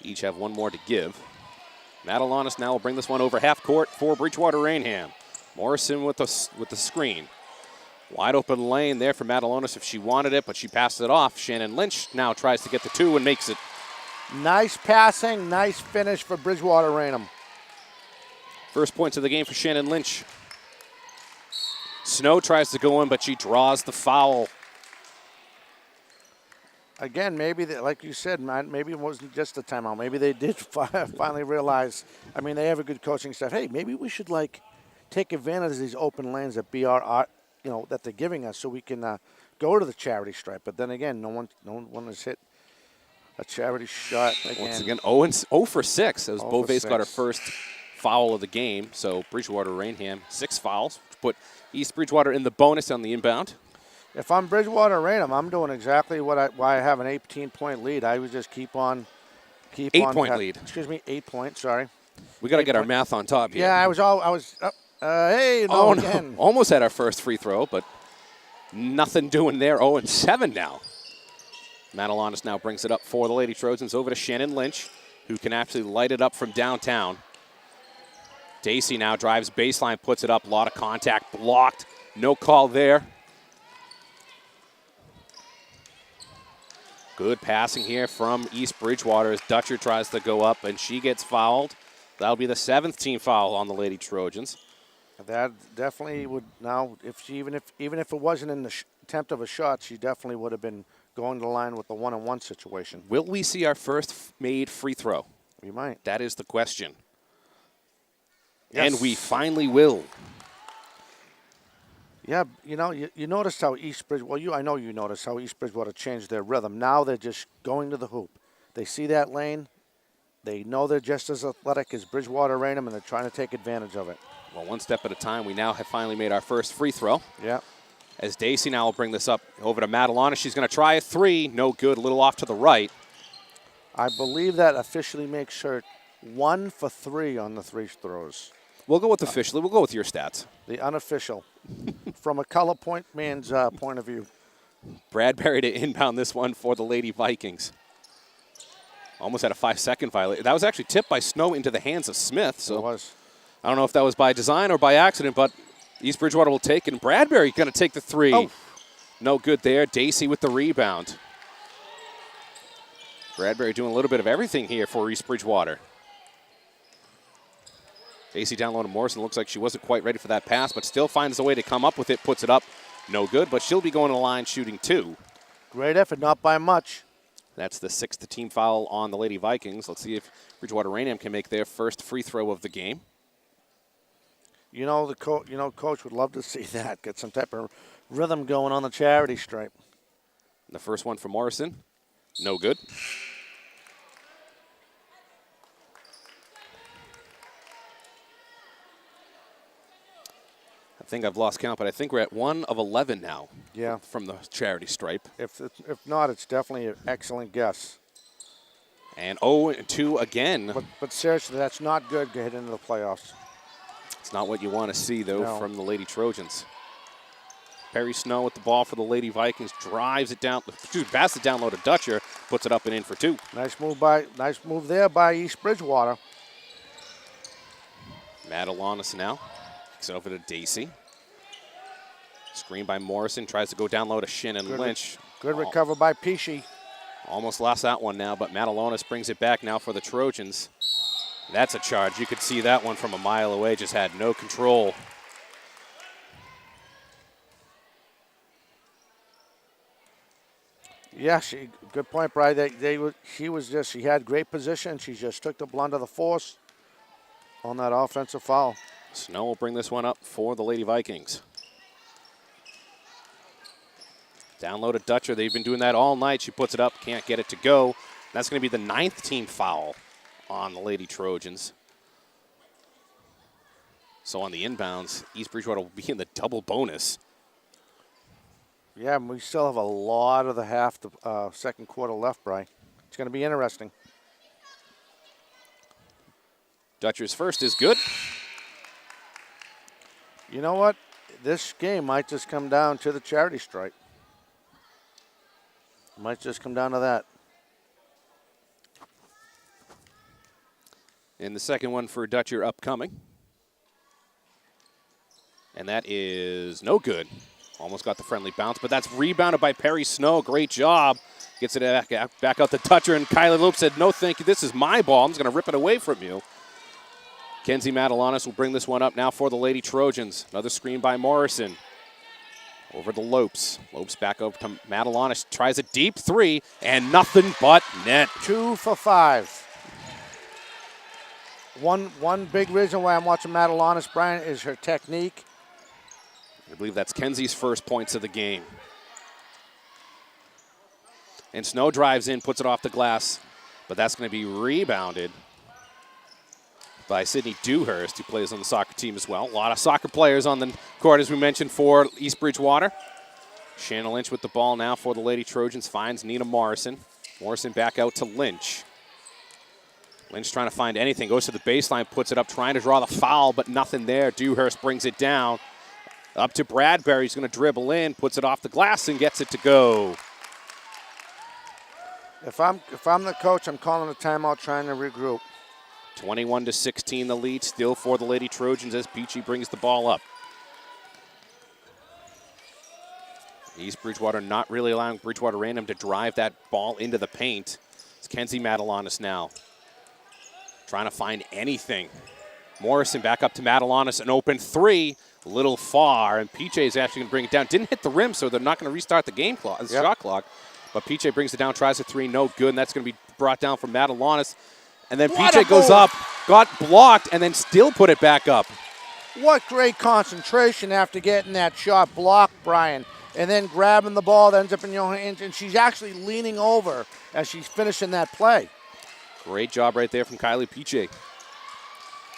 Each have 1 more to give. Madalonis now will bring this one over half court for Bridgewater-Raynham. Morrison with the screen. Wide open lane there for Madalonis if she wanted it, but she passed it off. Shannon Lynch now tries to get the 2 and makes it. Nice passing, nice finish for Bridgewater-Raynham. First points of the game for Shannon Lynch. Snow tries to go in, but she draws the foul. Again, maybe, like you said, man, maybe it wasn't just a timeout. Maybe they did finally realize, they have a good coaching staff. Hey, maybe we should, take advantage of these open lanes that BR are, that they're giving us so we can go to the charity stripe. But then again, no one has hit a charity shot again. Once again, 0 for 6. As Beauvais got her 6. first foul of the game. So Bridgewater-Raynham, 6 fouls. Put East Bridgewater in the bonus on the inbound. If I'm Bridgewater-Raynham, I'm doing exactly why I have an 18-point lead. I would just keep on. 8-point lead. Excuse me, 8 points. Sorry. We got to get our math on top here. Yeah, I was. Hey, no, Oh, again. no. Almost had our first free throw, but nothing doing there. 0-7 now. Madalonis now brings it up for the Lady Trojans over to Shannon Lynch, who can actually light it up from downtown. Dacey now drives baseline, puts it up. A lot of contact, blocked. No call there. Good passing here from East Bridgewater as Dutcher tries to go up, and she gets fouled. That'll be the 7th team foul on the Lady Trojans. That definitely would now. Even if it wasn't in the attempt of a shot, she definitely would have been going to the line with the 1-on-1 situation. Will we see our first made free throw? We might. That is the question. Yes. And we finally will. Yeah, you noticed how East Bridgewater. I know you noticed how East Bridgewater changed their rhythm. Now they're just going to the hoop. They see that lane. They know they're just as athletic as Bridgewater-Raynham, and they're trying to take advantage of it. Well, one step at a time, we now have finally made our first free throw. Yeah. As Dacey now will bring this up over to Madalona. She's going to try a 3. No good. A little off to the right. I believe that officially makes her 1 for 3 on the 3 throws. We'll go with officially. We'll go with your stats. The unofficial. From a color point man's point of view. Bradbury to inbound this one for the Lady Vikings. Almost had a 5-second violation. That was actually tipped by Snow into the hands of Smith. So It was. I don't know if that was by design or by accident, but East Bridgewater will take it. And Bradbury going to take the 3. Oh. No good there. Dacey with the rebound. Bradbury doing a little bit of everything here for East Bridgewater. Dacey down low to Morrison. Looks like she wasn't quite ready for that pass, but still finds a way to come up with it, puts it up. No good, but she'll be going to the line shooting 2. Great effort, not by much. That's the 6th team foul on the Lady Vikings. Let's see if Bridgewater-Raynham can make their first free throw of the game. Coach would love to see that. Get some type of rhythm going on the charity stripe. The first one for Morrison. No good. I think I've lost count, but I think we're at 1 of 11 now. Yeah. From the charity stripe. If not, it's definitely an excellent guess. And 0-2 again. But seriously, that's not good to hit into the playoffs. It's not what you want to see, though, No. from the Lady Trojans. Perry Snow with the ball for the Lady Vikings. Drives it down. Passes it down low to Dutcher. puts it up and in for 2. Nice move there by East Bridgewater. Madalonis now kicks it over to Dacey. Screen by Morrison, tries to go down low to Shannon Lynch. Good recover by Piche. Almost lost that one now, but Madalonis brings it back now for the Trojans. That's a charge. You could see that one from a mile away, just had no control. Yeah, good point, Brian. She had great position. She just took the blunt of the force on that offensive foul. Snow will bring this one up for the Lady Vikings. Down low to Dutcher. They've been doing that all night. She puts it up, can't get it to go. That's going to be the 9th team foul on the Lady Trojans. So on the inbounds, East Bridgewater will be in the double bonus. Yeah, and we still have a lot of the second quarter left, Brian. It's going to be interesting. Dutcher's first is good. You know what? This game might just come down to the charity stripe. Might just come down to that. And the second one for Dutcher upcoming. And that is no good. Almost got the friendly bounce, but that's rebounded by Perry Snow. Great job. Gets it back out to Dutcher, and Kylie Lope said, no, thank you. This is my ball. I'm just going to rip it away from you. Kenzie Madalonis will bring this one up now for the Lady Trojans. Another screen by Morrison. Over to Lopes. Lopes back over to Madalonis. Tries a deep 3, and nothing but net. 2 for 5. One big reason why I'm watching Madalonis, Brian, is her technique. I believe that's Kenzie's first points of the game. And Snow drives in, puts it off the glass, but that's going to be rebounded by Sydney Dewhurst, who plays on the soccer team as well. A lot of soccer players on the court, as we mentioned, for East Bridgewater. Shannon Lynch with the ball now for the Lady Trojans, finds Nina Morrison. Morrison back out to Lynch. Lynch trying to find anything, goes to the baseline, puts it up, trying to draw the foul, but nothing there. Dewhurst brings it down. Up to Bradbury, he's going to dribble in, puts it off the glass, and gets it to go. If I'm the coach, I'm calling a timeout, trying to regroup. 21-16 the lead, still for the Lady Trojans as Peachy brings the ball up. East Bridgewater not really allowing Bridgewater-Raynham to drive that ball into the paint. It's Kenzie Madalonis now, trying to find anything. Morrison back up to Madalonis, an open 3. A little far, and PJ is actually going to bring it down. Didn't hit the rim, so they're not going to restart the game clock, shot clock. But PJ brings it down, tries a 3, no good, and that's going to be brought down from Madalonis. And then PJ goes up, got blocked, and then still put it back up. What great concentration after getting that shot blocked, Brian, and then grabbing the ball that ends up in your hands, and she's actually leaning over as she's finishing that play. Great job right there from Kylie PJ.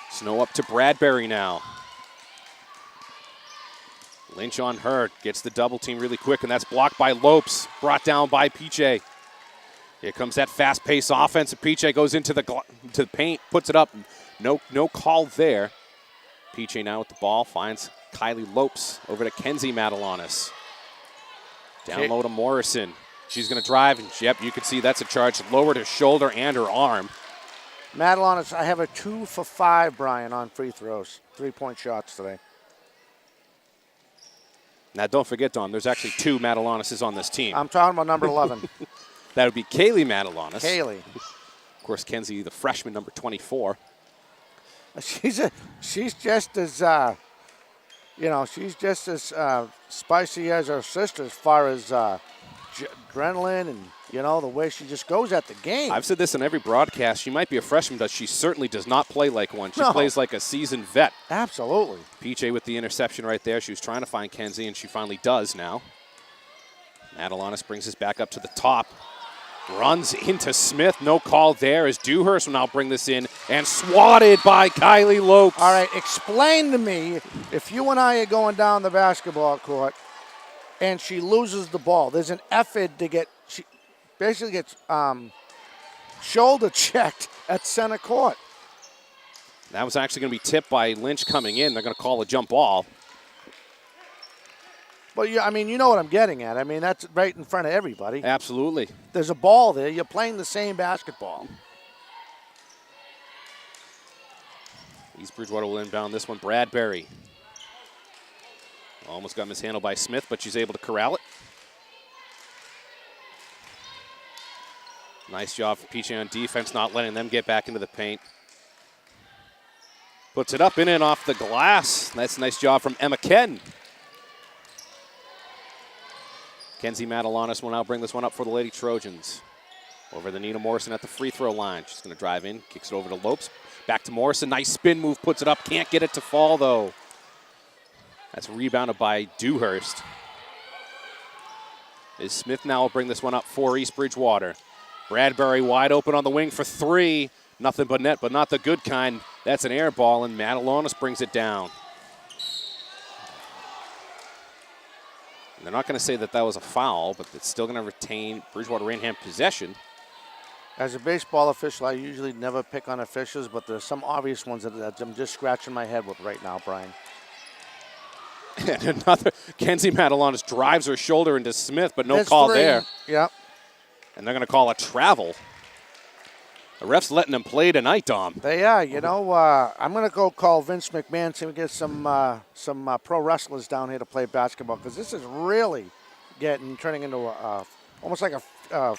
Snow up to Bradbury now. Lynch on her, gets the double team really quick, and that's blocked by Lopes, brought down by PJ. Here comes that fast-paced offense, and PJ goes into the paint, puts it up. No call there. PJ now with the ball, finds Kylie Lopes over to Kenzie Madalonis. Down low to Morrison. She's going to drive, and yep, you can see that's a charge. Lowered her shoulder and her arm. Madalonis, I have a 2 for 5, Brian, on free throws. 3-point shots today. Now, don't forget, Don, there's actually 2 Madalonises on this team. I'm talking about number 11. That would be Kaylee Madalonis. Kaylee. Of course, Kenzie, the freshman, number 24. She's just as, she's just as spicy as her sister as far as adrenaline and, the way she just goes at the game. I've said this in every broadcast. She might be a freshman, but she certainly does not play like one. She plays like a seasoned vet. Absolutely. PJ with the interception right there. She was trying to find Kenzie, and she finally does now. Madalonis brings us back up to the top. Runs into Smith. No call there as Dewhurst will now bring this in and swatted by Kylie Lopes. All right, explain to me, if you and I are going down the basketball court and she loses the ball, there's an effort to get, she basically gets shoulder checked at center court. That was actually going to be tipped by Lynch coming in. They're going to call a jump ball. But yeah, I mean, you know what I'm getting at. I mean, that's right in front of everybody. Absolutely. There's a ball there. You're playing the same basketball. East Bridgewater will inbound this one. Bradbury. Almost got mishandled by Smith, but she's able to corral it. Nice job from Peachy on defense, not letting them get back into the paint. Puts it up in and off the glass. That's a nice job from Emma Ken. Kenzie Madalanis will now bring this one up for the Lady Trojans. Over to Nina Morrison at the free throw line. She's going to drive in, kicks it over to Lopes. Back to Morrison. Nice spin move, puts it up. Can't get it to fall, though. That's rebounded by Dewhurst. Is Smith now will bring this one up for East Bridgewater. Bradbury wide open on the wing for three. Nothing but net, but not the good kind. That's an air ball, and Madalonis brings it down. They're not going to say that was a foul, but it's still going to retain Bridgewater-Raynham possession. As a baseball official, I usually never pick on officials, but there's some obvious ones that I'm just scratching my head with right now, Brian. And another, Kenzie Madalonis drives her shoulder into Smith, but no There's call three. there. Yep. And they're going to call a travel. The ref's letting them play tonight, Dom. They are. You know, I'm going to go call Vince McMahon, see if we get some pro wrestlers down here to play basketball, because this is really turning into almost like a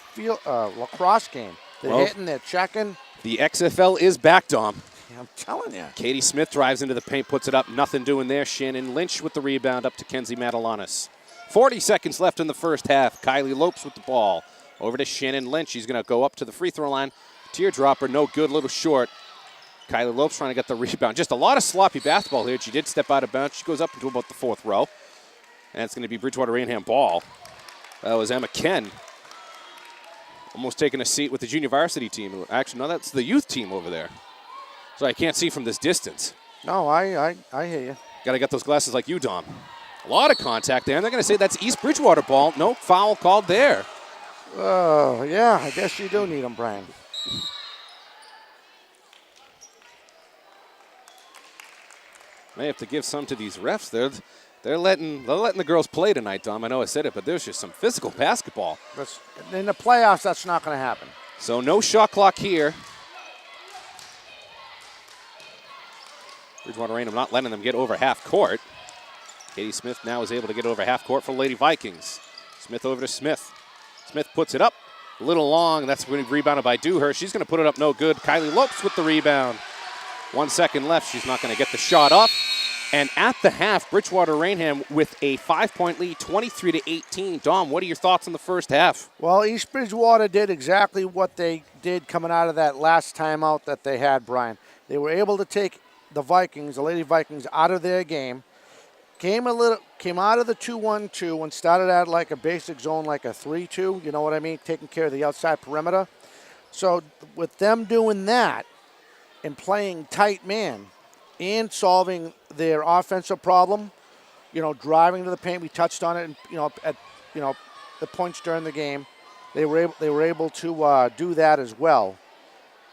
lacrosse game. They're hitting, they're checking. The XFL is back, Dom. Yeah, I'm telling you. Katie Smith drives into the paint, puts it up. Nothing doing there. Shannon Lynch with the rebound up to Kenzie Madalanis. 40 seconds left in the first half. Kylie Lopes with the ball. Over to Shannon Lynch. She's going to go up to the free throw line. Teardropper, no good, little short. Kylie Lopes trying to get the rebound. Just a lot of sloppy basketball here. She did step out of bounds. She goes up into about the fourth row. And it's going to be Bridgewater-Raynham ball. That was Emma Ken. Almost taking a seat with the junior varsity team. Actually, no, that's the youth team over there. So I can't see from this distance. No, I hear you. Got to get those glasses like you, Dom. A lot of contact there, and they're going to say that's East Bridgewater ball. No foul called there. Oh, yeah, I guess you do need them, Brian. May have to give some to these refs. They're letting the girls play tonight, Dom. I know I said it, but there's just some physical basketball. In the playoffs, that's not going to happen. So no shot clock here. Bridgewater-Raynham not letting them get over half court. Katie Smith now is able to get over half court for Lady Vikings. Smith over to Smith. Smith puts it up. A little long. That's when rebounded by Dewhurst. She's going to put it up no good. Kylie Lopes with the rebound. 1 second left. She's not going to get the shot up. And at the half, Bridgewater-Raynham with a 5-point lead, 23-18. Dom, what are your thoughts on the first half? Well, East Bridgewater did exactly what they did coming out of that last timeout that they had, Brian. They were able to take the Vikings, the Lady Vikings, out of their game. Came out of the 2-1-2 and started out like a basic zone, like a 3-2, you know what I mean, taking care of the outside perimeter. So with them doing that and playing tight man and solving their offensive problem, driving to the paint, we touched on it, at the points during the game, they were able to do that as well.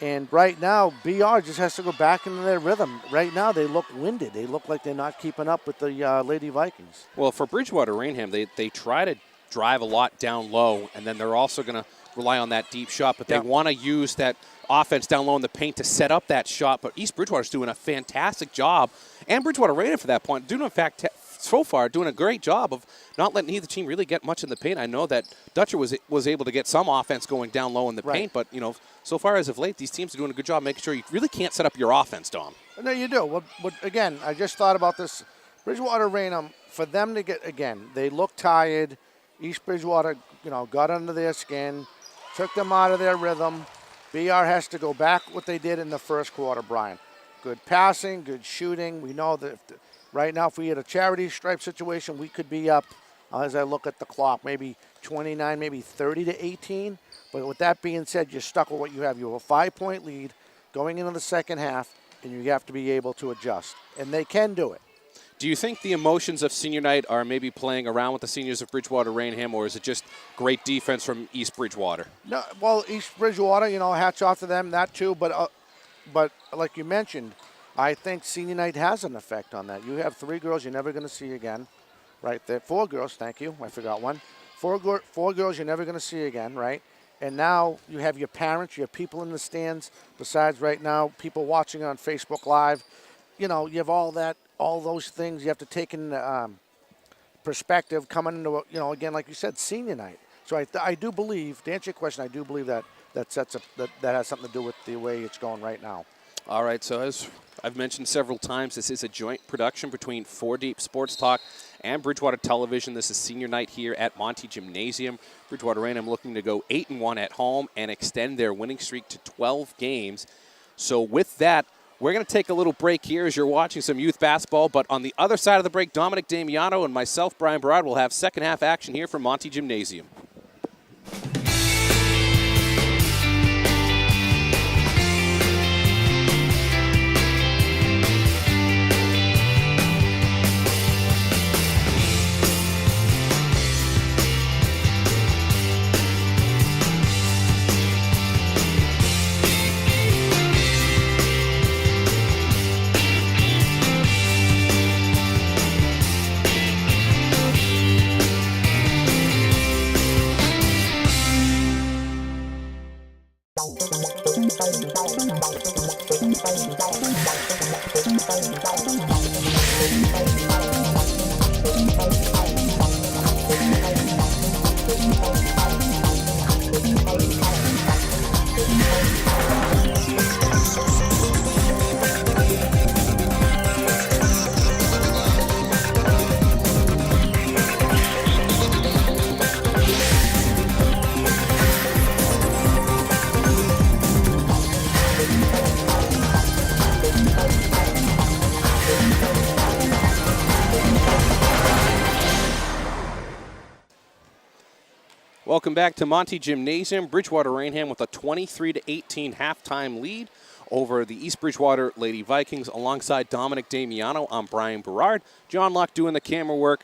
And right now, BR just has to go back into their rhythm. Right now, they look winded. They look like they're not keeping up with the Lady Vikings. Well, for Bridgewater-Raynham, they try to drive a lot down low, and then they're also going to rely on that deep shot, but they want to use that offense down low in the paint to set up that shot. But East Bridgewater's doing a fantastic job, and Bridgewater-Raynham for that point, doing a great job of not letting either team really get much in the paint. I know that Dutcher was able to get some offense going down low in the paint, but so far as of late, these teams are doing a good job making sure you really can't set up your offense, Dom. No, you do. But again, I just thought about this. Bridgewater-Raynham, for them to get, again, they look tired. East Bridgewater, got under their skin, took them out of their rhythm. BR has to go back what they did in the first quarter, Brian. Good passing, good shooting. We know that right now, if we had a charity stripe situation, we could be up, as I look at the clock, maybe 29, maybe 30-18. But with that being said, you're stuck with what you have. You have a 5-point lead going into the second half, and you have to be able to adjust. And they can do it. Do you think the emotions of senior night are maybe playing around with the seniors of Bridgewater-Raynham, or is it just great defense from East Bridgewater? No, well, East Bridgewater, hats off to them, that too. But like you mentioned, I think senior night has an effect on that. You have 3 girls you're never going to see again. right there. 4 girls, thank you. I forgot one. 4 girls you're never going to see again, right? And now you have your parents, you have people in the stands. Besides right now, people watching on Facebook Live. You know, you have all those things you have to take in perspective coming into, again, like you said, senior night. So I do believe, to answer your question, I do believe that sets up, that has something to do with the way it's going right now. All right, so as I've mentioned several times, this is a joint production between 4 Deep Sports Talk and Bridgewater Television. This is senior night here at Monty Gymnasium. Bridgewater-Raynham looking to go 8-1 at home and extend their winning streak to 12 games. So with that, we're going to take a little break here as you're watching some youth basketball. But on the other side of the break, Dominic Damiano and myself, Brian Berard, will have second half action here from Monty Gymnasium. Welcome back to Monty Gymnasium. Bridgewater-Raynham with a 23-18 halftime lead over the East Bridgewater Lady Vikings. Alongside Dominic Damiano, I'm Brian Berard. John Locke doing the camera work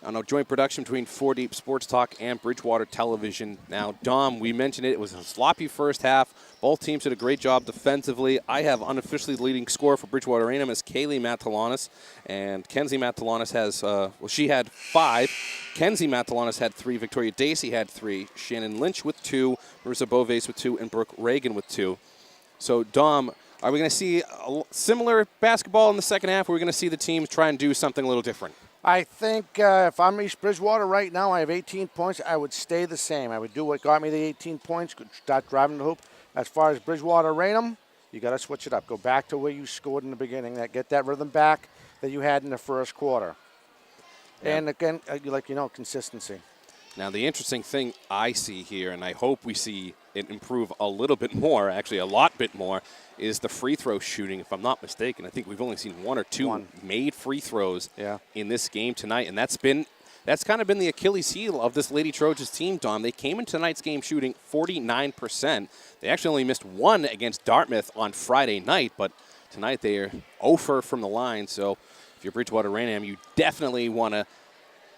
on a joint production between 4 Deep Sports Talk and Bridgewater Television. Now, Dom, we mentioned it was a sloppy first half. Both teams did a great job defensively. I have unofficially the leading scorer for Bridgewater-Raynham is Kaylee Matalanis, and Kenzie Matalanis has, she had 5. Kenzie Matalanis had 3. Victoria Dacey had 3. Shannon Lynch with 2. Marissa Boves with 2. And Brooke Reagan with 2. So, Dom, are we going to see a similar basketball in the second half, or are we going to see the teams try and do something a little different? I think if I'm East Bridgewater right now, I have 18 points. I would stay the same. I would do what got me the 18 points, start driving the hoop. As far as Bridgewater-Raynham, you got to switch it up. Go back to where you scored in the beginning. Get that rhythm back that you had in the first quarter. Yeah. And again, consistency. Now, the interesting thing I see here, and I hope we see it improve a little bit more, actually a lot bit more, is the free throw shooting, if I'm not mistaken. I think we've only seen 1 or 2 made free throws in this game tonight, and that's kind of been the Achilles heel of this Lady Trojans team, Dom. They came into tonight's game shooting 49%. They actually only missed 1 against Dartmouth on Friday night, but tonight they are 0 from the line. So if you're Bridgewater-Raynham, you definitely want to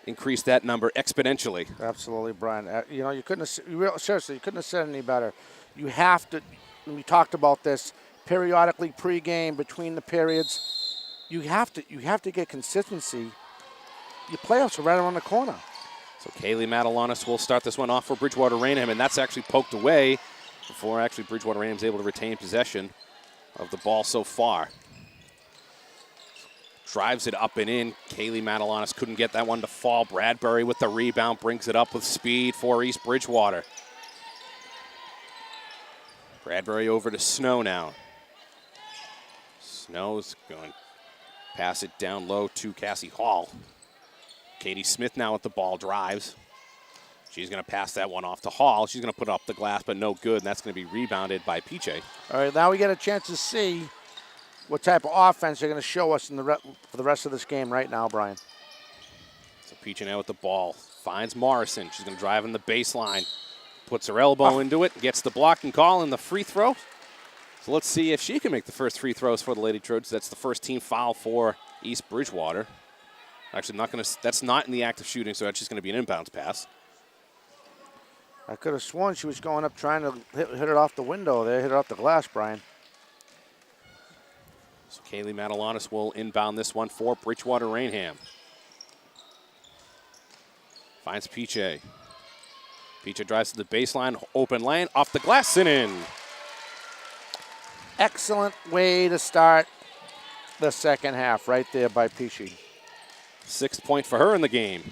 increase that number exponentially. Absolutely, Brian. You couldn't seriously, you couldn't have said any better. You have to, and we talked about this periodically pregame, between the periods. You have to get consistency. Your playoffs are right around the corner. So Kaylee Matalanis will start this one off for Bridgewater-Raynham, and that's actually poked away before actually Bridgewater-Raynham is able to retain possession of the ball so far. Drives it up and in. Kaylee Matalanis couldn't get that one to fall. Bradbury with the rebound brings it up with speed for East Bridgewater. Bradbury over to Snow now. Snow's going to pass it down low to Cassie Hall. Katie Smith now with the ball, drives. She's going to pass that one off to Hall. She's going to put up the glass, but no good, and that's going to be rebounded by Piche. All right, now we get a chance to see what type of offense they're going to show us for the rest of this game right now, Brian. So Piche now with the ball. Finds Morrison. She's going to drive in the baseline. Puts her elbow into it, gets the blocking call and the free throw. So let's see if she can make the first free throws for the Lady Trojans. That's the first team foul for East Bridgewater. Actually, that's not in the act of shooting, so that's just going to be an inbounds pass. I could have sworn she was going up trying to hit it off the window there, hit it off the glass, Brian. So Kaylee Matalanis will inbound this one for Bridgewater-Raynham. Finds Kiye. Kiye drives to the baseline, open lane, off the glass and in. Excellent way to start the second half right there by Kiye. 6th point for her in the game.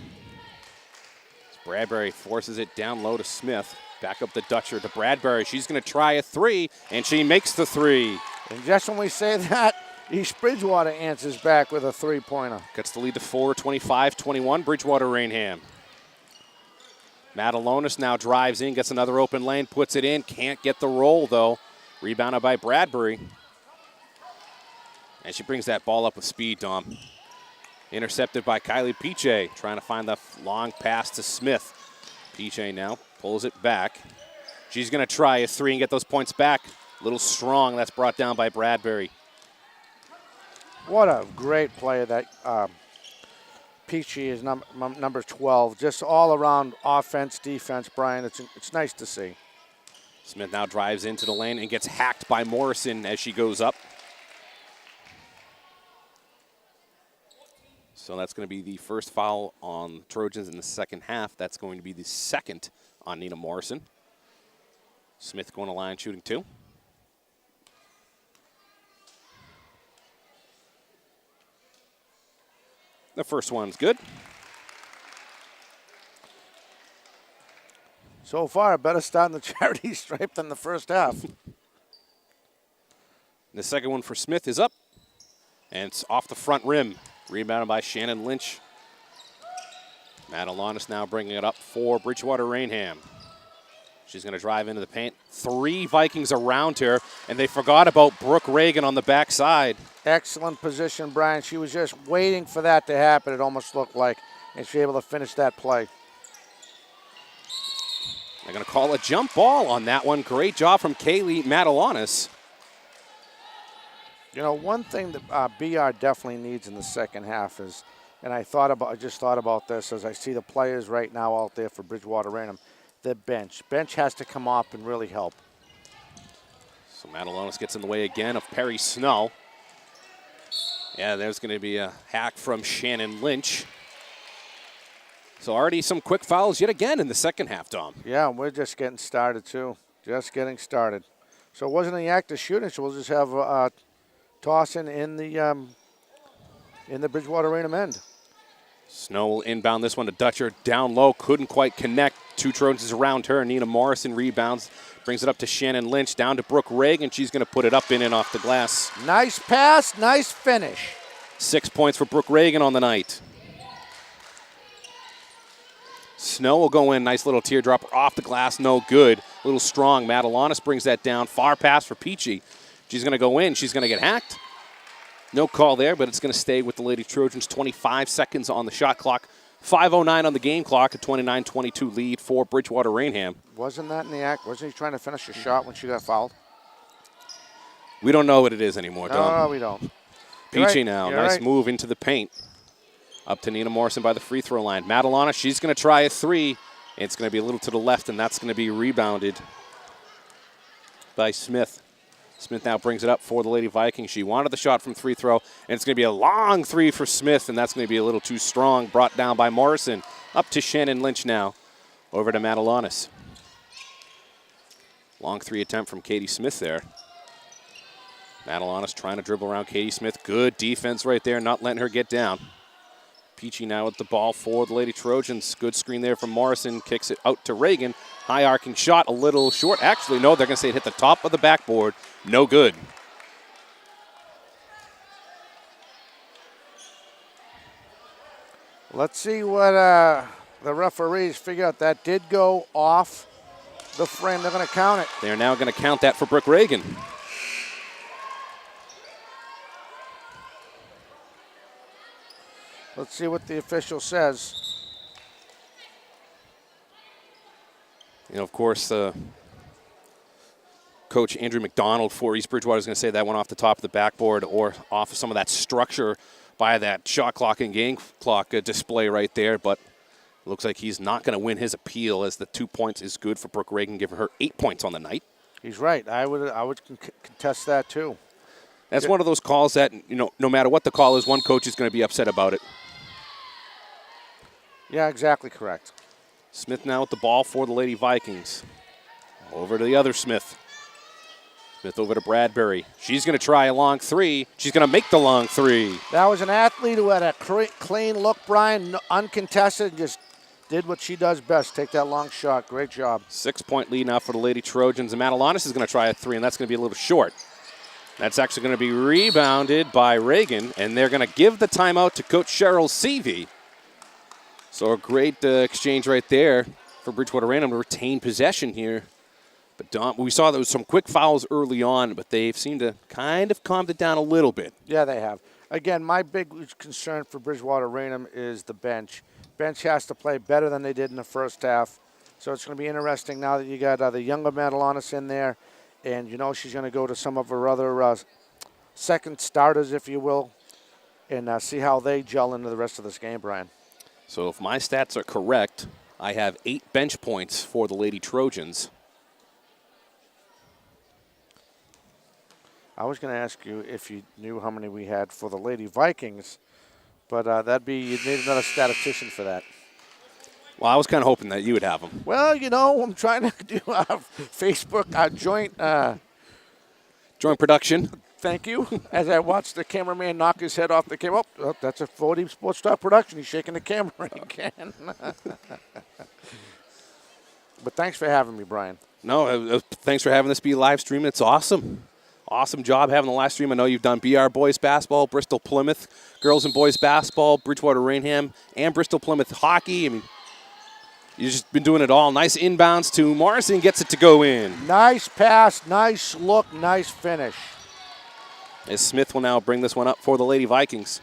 Bradbury forces it down low to Smith. Back up the Dutcher to Bradbury. She's going to try a 3, and she makes the 3. And just when we say that, East Bridgewater answers back with a 3-pointer. Gets the lead to 4, 25-21, Bridgewater-Raynham. Madalonis now drives in, gets another open lane, puts it in. Can't get the roll, though. Rebounded by Bradbury. And she brings that ball up with speed, Dom. Intercepted by Kiye, trying to find the long pass to Smith. Kiye now pulls it back. She's going to try a 3 and get those points back. A little strong. That's brought down by Bradbury. What a great player that Kiye is number 12. Just all around offense, defense, Brian. It's nice to see. Smith now drives into the lane and gets hacked by Morrison as she goes up. So that's going to be the first foul on Trojans in the second half. That's going to be the second on Nina Morrison. Smith going to line shooting 2. The first one's good. So far, a better start in the charity stripe than the first half. The second one for Smith is up, and it's off the front rim. Rebounded by Shannon Lynch. Madalonis now bringing it up for Bridgewater-Raynham. She's going to drive into the paint. 3 Vikings around her, and they forgot about Brooke Reagan on the backside. Excellent position, Brian. She was just waiting for that to happen, it almost looked like, and she was able to finish that play. They're going to call a jump ball on that one. Great job from Kaylee Madalonis. You know, one thing that BR definitely needs in the second half is, and I just thought about this as I see the players right now out there for Bridgewater-Raynham, the bench. Bench has to come up and really help. So Madalonis gets in the way again of Perry Snow. Yeah, there's going to be a hack from Shannon Lynch. So already some quick fouls yet again in the second half, Dom. Yeah, we're just getting started too. Just getting started. So it wasn't any active shooting, so we'll just have tossing in the Bridgewater-Raynham end. Snow will inbound this one to Dutcher. Down low, couldn't quite connect. 2 Trojans around her. Nina Morrison rebounds. Brings it up to Shannon Lynch. Down to Brooke Reagan. She's going to put it up in and off the glass. Nice pass, nice finish. 6 points for Brooke Reagan on the night. Snow will go in. Nice little teardrop off the glass. No good. A little strong. Madalonis brings that down. Far pass for Kiye. She's going to go in. She's going to get hacked. No call there, but it's going to stay with the Lady Trojans. 25 seconds on the shot clock. 5:09 on the game clock. A 29-22 lead for Bridgewater-Raynham. Wasn't that in the act? Wasn't he trying to finish a shot when she got fouled? We don't know what it is anymore, Don. No, we don't. Kiye now. You're Nice right. move into the paint. Up to Nina Morrison by the free throw line. Madalonis, she's going to try a 3. It's going to be a little to the left, and that's going to be rebounded by Smith. Smith now brings it up for the Lady Vikings. She wanted the shot from free throw, and it's going to be a long 3 for Smith, and that's going to be a little too strong. Brought down by Morrison. Up to Shannon Lynch now. Over to Madalonis. Long 3 attempt from Katie Smith there. Madalonis trying to dribble around Katie Smith. Good defense right there, not letting her get down. Kiye now with the ball for the Lady Trojans. Good screen there from Morrison. Kicks it out to Reagan. High arcing shot, a little short. Actually, no, they're going to say it hit the top of the backboard. No good. Let's see what the referees figure out. That did go off the frame. They're going to count it. They're now going to count that for Brooke Reagan. Let's see what the official says. You know, of course, Coach Andrew McDonald for East Bridgewater is going to say that went off the top of the backboard or off of some of that structure by that shot clock and game clock display right there. But it looks like he's not going to win his appeal as the 2 points is good for Brooke Reagan, giving her 8 points on the night. He's right. I would contest that too. That's one of those calls that, you know, no matter what the call is, one coach is going to be upset about it. Yeah, exactly correct. Smith now with the ball for the Lady Vikings. Over to the other Smith. Smith over to Bradbury. She's going to try a long three. She's going to make the long three. That was an athlete who had a clean look, Brian, uncontested, just did what she does best, take that long shot. Great job. 6-point lead now for the Lady Trojans. And Matalanis is going to try a three, and that's going to be a little short. That's actually going to be rebounded by Reagan, and they're going to give the timeout to Coach Cheryl Seavey. So a great exchange right there for Bridgewater-Raynham to retain possession here. But we saw there was some quick fouls early on, but they've seemed to kind of calmed it down a little bit. Yeah, they have. Again, my big concern for Bridgewater-Raynham is the bench. Bench has to play better than they did in the first half. So it's going to be interesting now that you got the younger Matalanis in there, and you know she's going to go to some of her other second starters, if you will, and see how they gel into the rest of this game, Brian. So if my stats are correct, I have 8 bench points for the Lady Trojans. I was going to ask you if you knew how many we had for the Lady Vikings, but you'd need another statistician for that. Well, I was kind of hoping that you would have them. Well, you know, I'm trying to do Facebook Joint production. Thank you. As I watched the cameraman knock his head off the camera. Oh, that's a 4D Sports Talk production. He's shaking the camera again. But thanks for having me, Brian. No, thanks for having this be live stream. It's awesome. Awesome job having the live stream. I know you've done BR Boys Basketball, Bristol Plymouth Girls and Boys Basketball, Bridgewater-Raynham, and Bristol Plymouth Hockey. I mean, you've just been doing it all. Nice inbounds to Morrison, gets it to go in. Nice pass, nice look, nice finish. As Smith will now bring this one up for the Lady Vikings.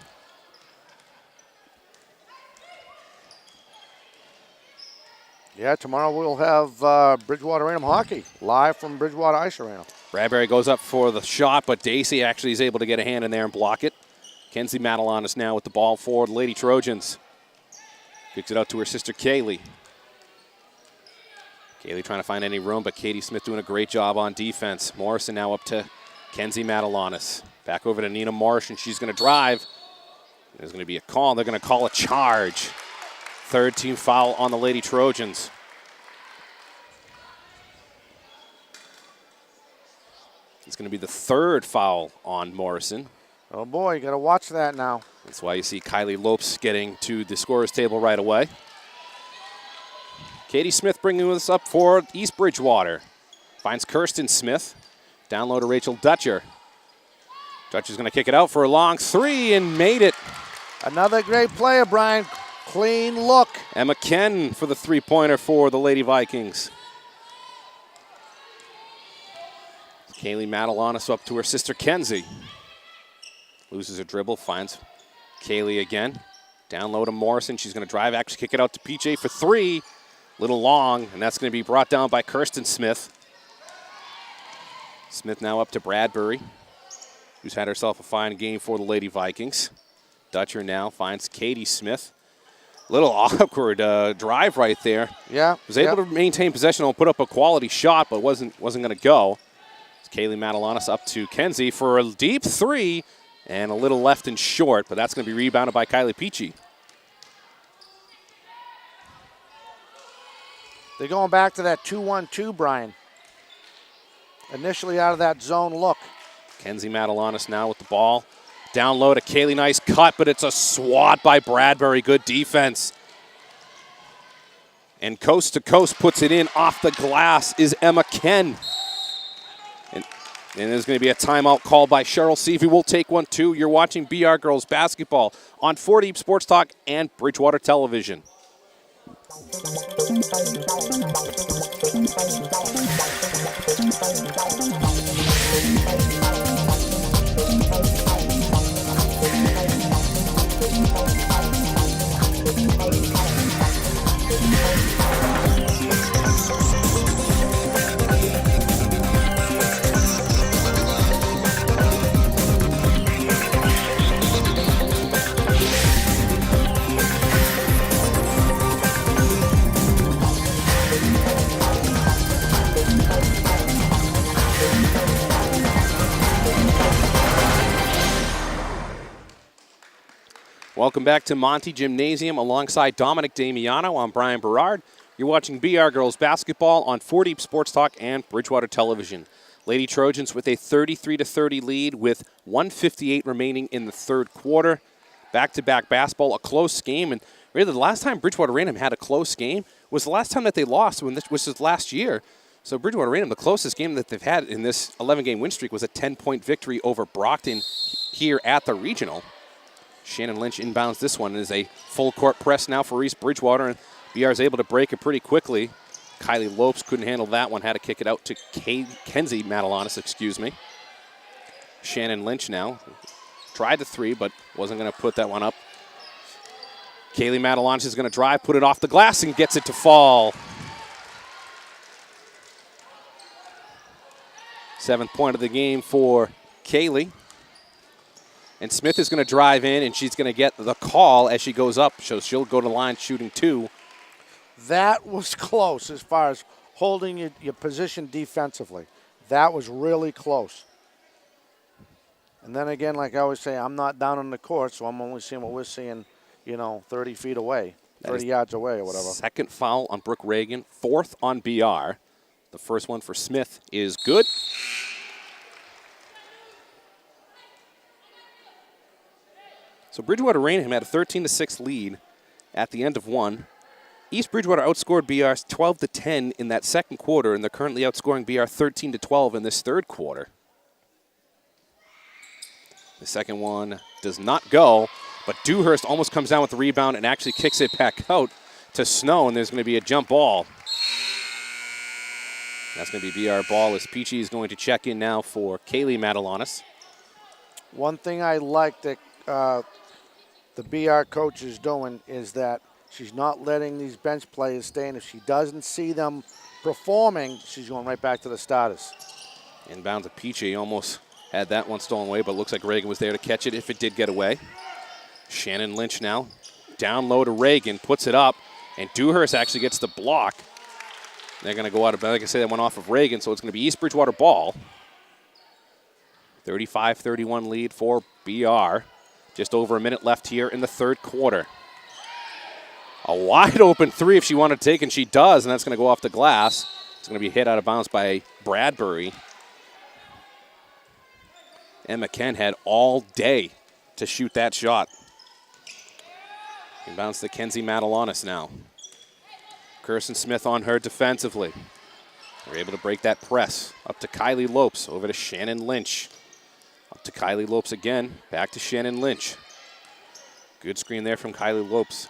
Yeah, tomorrow we'll have Bridgewater-Raynham Hockey live from Bridgewater Ice Arena. Bradbury goes up for the shot, but Dacey actually is able to get a hand in there and block it. Kenzie Matalanis now with the ball for the Lady Trojans. Kicks it out to her sister Kaylee. Kaylee trying to find any room, but Katie Smith doing a great job on defense. Morrison now up to Kenzie Matalanis. Back over to Nina Marsh, and she's going to drive. There's going to be a call. They're going to call a charge. Third team foul on the Lady Trojans. It's going to be the third foul on Morrison. Oh, boy, you got to watch that now. That's why you see Kylie Lopes getting to the scorer's table right away. Katie Smith bringing us up for East Bridgewater. Finds Kirsten Smith. Down low to Rachel Dutcher. Dutcher's going to kick it out for a long three and made it. Another great player, Brian. Clean look. Emma Ken for the three-pointer for the Lady Vikings. Kaylee Matalanis up to her sister Kenzie. Loses her dribble, finds Kaylee again. Down low to Morrison. She's going to drive, actually kick it out to PJ for three. Little long, and that's going to be brought down by Kirsten Smith. Smith now up to Bradbury, who's had herself a fine game for the Lady Vikings. Dutcher now finds Katie Smith. Little awkward drive right there. Yeah. Was able to maintain possession and put up a quality shot, but wasn't going to go. It's Kaylee Matalanis up to Kenzie for a deep three and a little left and short, but that's going to be rebounded by Kylie Peachy. They're going back to that 2-1-2, Brian. Initially out of that zone look. Kenzie Matalanis now with the ball. Down low to Kaylee, nice cut, but it's a swat by Bradbury. Good defense. And coast to coast puts it in off the glass is Emma Ken. And there's going to be a timeout called by Cheryl Seavey. We'll take one too. You're watching BR Girls Basketball on 4D Sports Talk and Bridgewater Television. Welcome back to Monty Gymnasium alongside Dominic Damiano. I'm Brian Berard. You're watching BR Girls Basketball on 4Deep Sports Talk and Bridgewater Television. Lady Trojans with a 33-30 lead with 1:58 remaining in the third quarter. Back-to-back basketball, a close game. And really, the last time Bridgewater-Raynham had a close game was the last time that they lost, which was last year. So Bridgewater-Raynham, the closest game that they've had in this 11-game win streak was a 10-point victory over Brockton here at the regional. Shannon Lynch inbounds this one. It is a full-court press now for East Bridgewater, and BR is able to break it pretty quickly. Kylie Lopes couldn't handle that one, had to kick it out to Kenzie Matalanis, Shannon Lynch now. Tried the three, but wasn't going to put that one up. Kaylee Matalanis is going to drive, put it off the glass, and gets it to fall. 7th point of the game for Kaylee. And Smith is going to drive in, and she's going to get the call as she goes up. So she'll go to the line shooting 2. That was close as far as holding your position defensively. That was really close. And then again, like I always say, I'm not down on the court, so I'm only seeing what we're seeing, 30 feet away, 30 yards away or whatever. Second foul on Brooke Reagan, 4th on BR. The first one for Smith is good. So Bridgewater-Raynham had a 13-6 lead at the end of one. East Bridgewater outscored BR 12-10 in that second quarter, and they're currently outscoring BR 13-12 in this third quarter. The second one does not go, but Dewhurst almost comes down with the rebound and actually kicks it back out to Snow, and there's going to be a jump ball. That's going to be BR ball as Peachy is going to check in now for Kaylee Matalanis. One thing I like that the BR coach is doing is that she's not letting these bench players stay in. If she doesn't see them performing, she's going right back to the starters. Inbound to Peachy, almost had that one stolen away, but looks like Reagan was there to catch it if it did get away. Shannon Lynch now, down low to Reagan, puts it up, and Dewhurst actually gets the block. They're going to go out of, like I say, that went off of Reagan, so it's going to be East Bridgewater ball. 35-31 lead for BR. Just over a minute left here in the third quarter. A wide open three if she wanted to take, and she does, and that's going to go off the glass. It's going to be hit out of bounds by Bradbury. Emma Ken had all day to shoot that shot. Inbounds to Kenzie Matalanis now. Kirsten Smith on her defensively. They're able to break that press. Up to Kylie Lopes, over to Shannon Lynch. Up to Kylie Lopes again, back to Shannon Lynch. Good screen there from Kylie Lopes.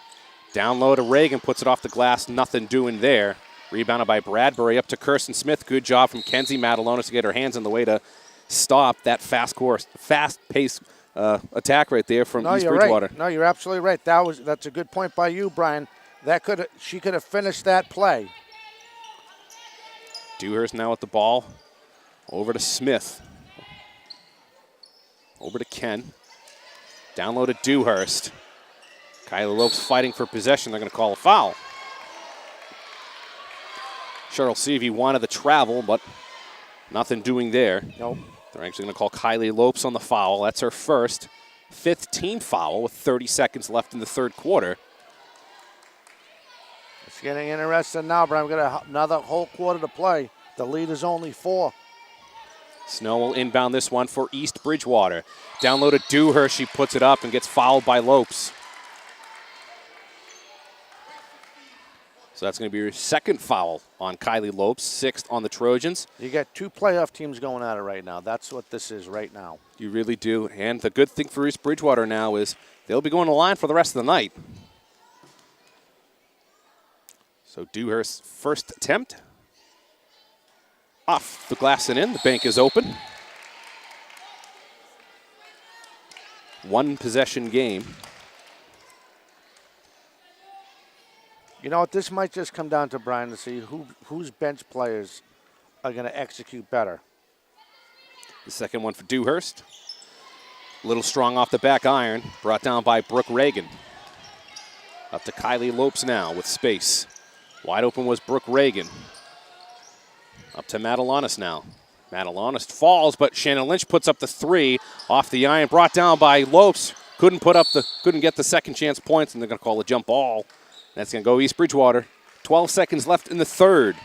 Down low to Reagan, puts it off the glass, nothing doing there. Rebounded by Bradbury, up to Kirsten Smith. Good job from Kenzie Matalanis to get her hands in the way to stop that fast-paced attack right there from East Bridgewater. Right. No, you're absolutely right. That's a good point by you, Brian. She could have finished that play. Dewhurst now with the ball. Over to Smith. Over to Ken. Down low to Dewhurst. Kylie Lopes fighting for possession. They're going to call a foul. Cheryl Seavey wanted the travel, but nothing doing there. Nope. They're actually going to call Kylie Lopes on the foul. That's her first. 5th team foul with 30 seconds left in the third quarter. It's getting interesting now, Brian. We've got another whole quarter to play. The lead is only 4. Snow will inbound this one for East Bridgewater. Down low to Dewhurst. She puts it up and gets fouled by Lopes. So that's going to be your second foul on Kylie Lopes, 6th on the Trojans. You got 2 playoff teams going at it right now. That's what this is right now. You really do. And the good thing for East Bridgewater now is they'll be going to the line for the rest of the night. So Dewhurst's first attempt. Off the glass and in. The bank is open. 1 possession game. You know what? This might just come down to, Brian, to see whose bench players are going to execute better. The second one for Dewhurst. A little strong off the back iron. Brought down by Brooke Reagan. Up to Kylie Lopes now with space. Wide open was Brooke Reagan. Up to Matalanis now. Matalanis falls, but Shannon Lynch puts up the 3 off the iron. Brought down by Lopes. Couldn't get the second chance points, and they're going to call a jump ball. That's going to go East Bridgewater. 12 seconds left in the third.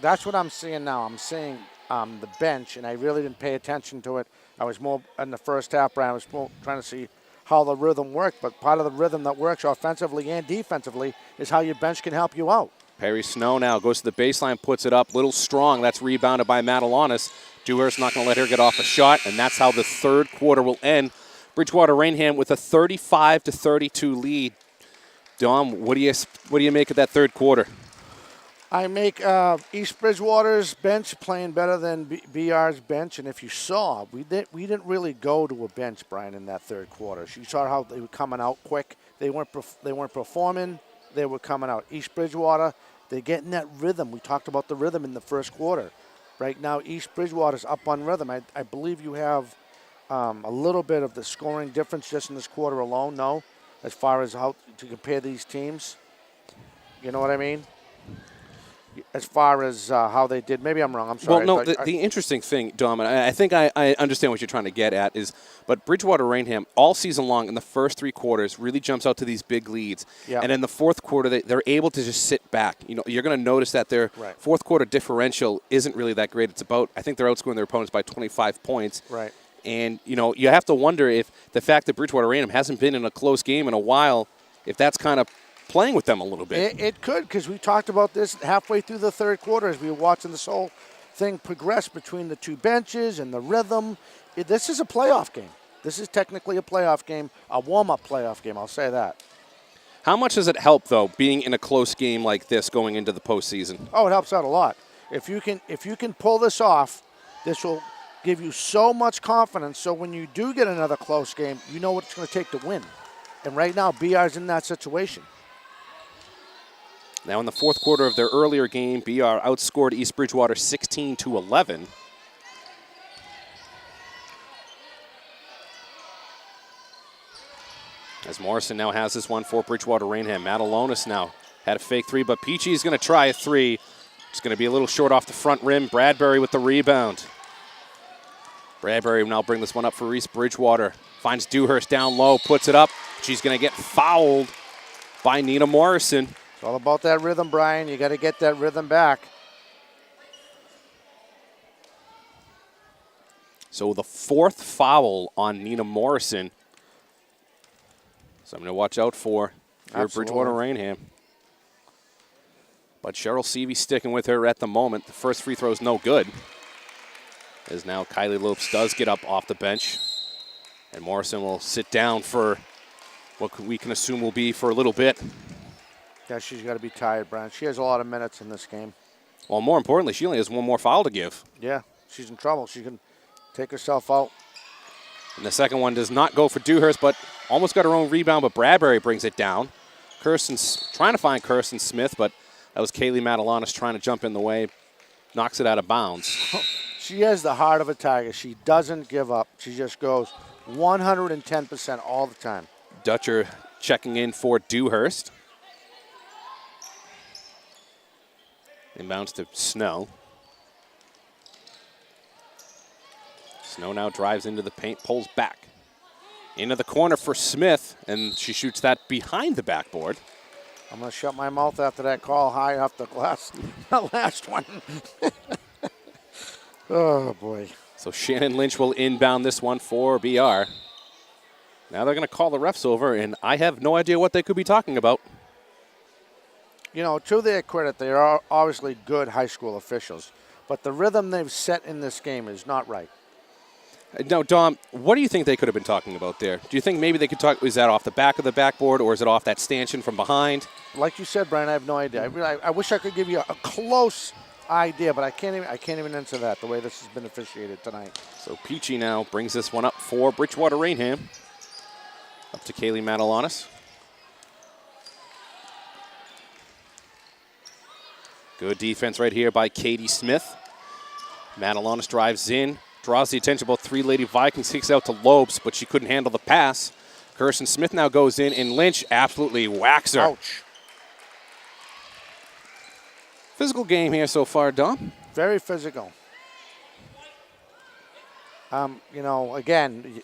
That's what I'm seeing now. I'm seeing the bench, and I really didn't pay attention to it. I was more in the first half, Brian. I was more trying to see how the rhythm worked, but part of the rhythm that works offensively and defensively is how your bench can help you out. Perry Snow now goes to the baseline, puts it up. Little strong. That's rebounded by Madalonis. Dewhurst not going to let her get off a shot, and that's how the third quarter will end. Bridgewater-Raynham with a 35-32 lead. Dom, what do you make of that third quarter? I make East Bridgewater's bench playing better than BR's bench, and if you saw, we didn't really go to a bench, Brian, in that third quarter. You saw how they were coming out quick. They weren't performing. They were coming out. East Bridgewater, they're getting that rhythm. We talked about the rhythm in the first quarter. Right now, East Bridgewater's up on rhythm. I believe you have a little bit of the scoring difference just in this quarter alone, no? As far as how to compare these teams. You know what I mean? As far as how they did. Maybe I'm wrong. I'm sorry. Well, no, the interesting thing, Dom, and I think I understand what you're trying to get at, is but Bridgewater-Raynham all season long in the first three quarters really jumps out to these big leads. Yeah. And in the fourth quarter, they're able to just sit back. You know, you're going to notice that their fourth quarter differential isn't really that great. It's about, I think they're outscoring their opponents by 25 points. Right. And, you know, you have to wonder if the fact that Bridgewater-Raynham hasn't been in a close game in a while, if that's kind of playing with them a little bit. It could, because we talked about this halfway through the third quarter as we were watching this whole thing progress between the two benches and the rhythm. This is a playoff game. This is technically a playoff game, a warm-up playoff game, I'll say that. How much does it help, though, being in a close game like this going into the postseason? Oh, it helps out a lot. If you can pull this off, this will give you so much confidence, so when you do get another close game, you know what it's going to take to win. And right now, BR's in that situation. Now in the fourth quarter of their earlier game, BR outscored East Bridgewater 16-11. As Morrison now has this one for Bridgewater-Raynham. Madalonis now had a fake three, but Peachy's going to try a three. It's going to be a little short off the front rim. Bradbury with the rebound. Bradbury will now bring this one up for East Bridgewater. Finds Dewhurst down low, puts it up. She's going to get fouled by Nina Morrison. It's all about that rhythm, Brian. You got to get that rhythm back. So the fourth foul on Nina Morrison. Something to watch out for here at Bridgewater-Raynham. But Cheryl Seavey sticking with her at the moment. The first free throw is no good. As now Kylie Lopes does get up off the bench. And Morrison will sit down for what we can assume will be for a little bit. Yeah, she's got to be tired, Brian. She has a lot of minutes in this game. Well, more importantly, she only has one more foul to give. Yeah, she's in trouble. She can take herself out. And the second one does not go for Dewhurst, but almost got her own rebound, but Bradbury brings it down. Kirsten's trying to find Kirsten Smith, but that was Kaylee Madalonis trying to jump in the way. Knocks it out of bounds. She has the heart of a tiger. She doesn't give up. She just goes 110% all the time. Dutcher checking in for Dewhurst. Inbounds to Snow. Snow now drives into the paint, pulls back. Into the corner for Smith, and she shoots that behind the backboard. I'm going to shut my mouth after that call high off the last one. Oh, boy. So Shannon Lynch will inbound this one for BR. Now they're going to call the refs over, and I have no idea what they could be talking about. You know, to their credit, they are obviously good high school officials, but the rhythm they've set in this game is not right. Now, Dom, what do you think they could have been talking about there? Do you think maybe they could talk, is that off the back of the backboard, or is it off that stanchion from behind? Like you said, Brian, I have no idea. I wish I could give you a close idea, but I can't even answer that the way this has been officiated tonight. So Peachy now brings this one up for Bridgewater-Raynham. Up to Kaylee Madalonis. Good defense right here by Katie Smith. Madalonis drives in, draws the attention of both three Lady Vikings, kicks out to Lopes, but she couldn't handle the pass. Kirsten Smith now goes in, and Lynch absolutely whacks her. Ouch. Physical game here so far, Dom. Very physical. You know, again,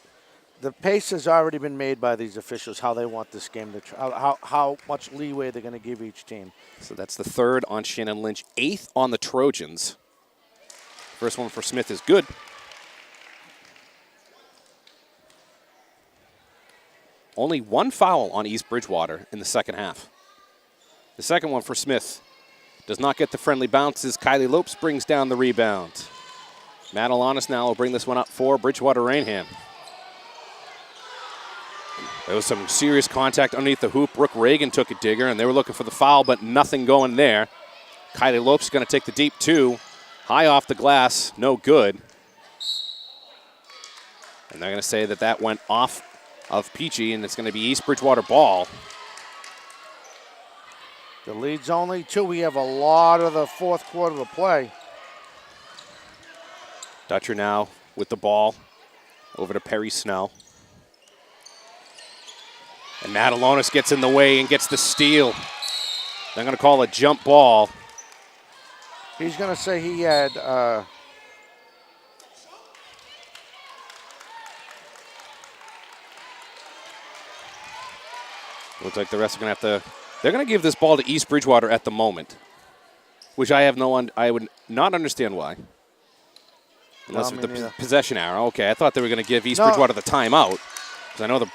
The pace has already been made by these officials, how they want this game, how much leeway they're going to give each team. So that's the third on Shannon Lynch, 8th on the Trojans. First one for Smith is good. Only one foul on East Bridgewater in the second half. The second one for Smith does not get the friendly bounces. Kylie Lopes brings down the rebound. Matt Alanis now will bring this one up for Bridgewater-Raynham. There was some serious contact underneath the hoop. Brooke Reagan took a digger, and they were looking for the foul, but nothing going there. Kylie Lopes is going to take the deep two. High off the glass, no good. And they're going to say that that went off of Peachy, and it's going to be East Bridgewater ball. The lead's only 2. We have a lot of the fourth quarter to play. Dutcher now with the ball over to Perry Snell. And Matt Alonis gets in the way and gets the steal. They're going to call a jump ball. He's going to say he had looks like the refs are going to have to. They're going to give this ball to East Bridgewater at the moment, which I would not understand why. Unless it's the possession arrow. Okay, I thought they were going to give East Bridgewater the timeout, because I know the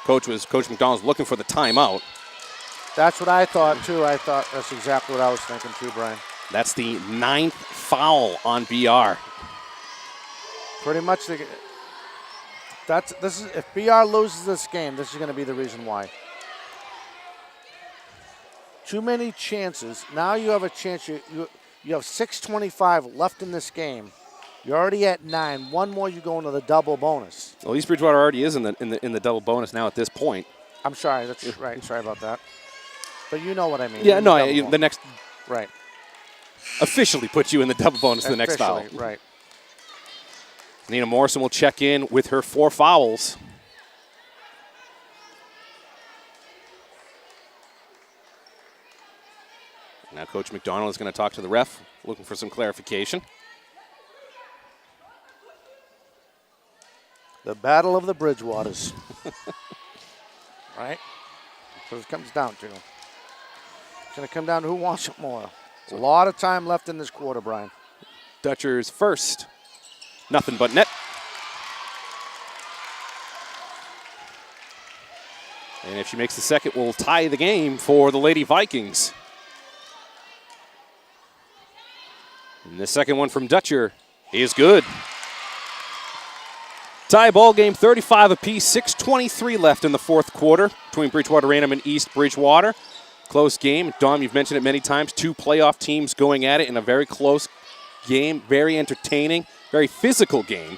Coach McDonald's looking for the timeout. That's what I thought too. I thought that's exactly what I was thinking too, Brian. That's the 9th foul on BR. Pretty much if BR loses this game, this is going to be the reason why. Too many chances. Now you have a chance. You have 6:25 left in this game. You're already at 9. One more, you go into the double bonus. Well, East Bridgewater already is in the double bonus now at this point. I'm sorry. That's right. Sorry about that. But you know what I mean. Yeah, no. The next right officially puts you in the double bonus to the next foul. Right. Nina Morrison will check in with her 4 fouls. Now Coach McDonald is going to talk to the ref, looking for some clarification. The battle of the Bridgewaters. Right? That's what it comes down to. It's going to come down to who wants it more. A lot of time left in this quarter, Brian. Dutcher's first. Nothing but net. And if she makes the second, we'll tie the game for the Lady Vikings. And the second one from Dutcher is good. Tie ball game, 35 apiece, 6:23 left in the fourth quarter between Bridgewater-Raynham and East Bridgewater. Close game. Dom, you've mentioned it many times. 2 playoff teams going at it in a very close game, very entertaining, very physical game.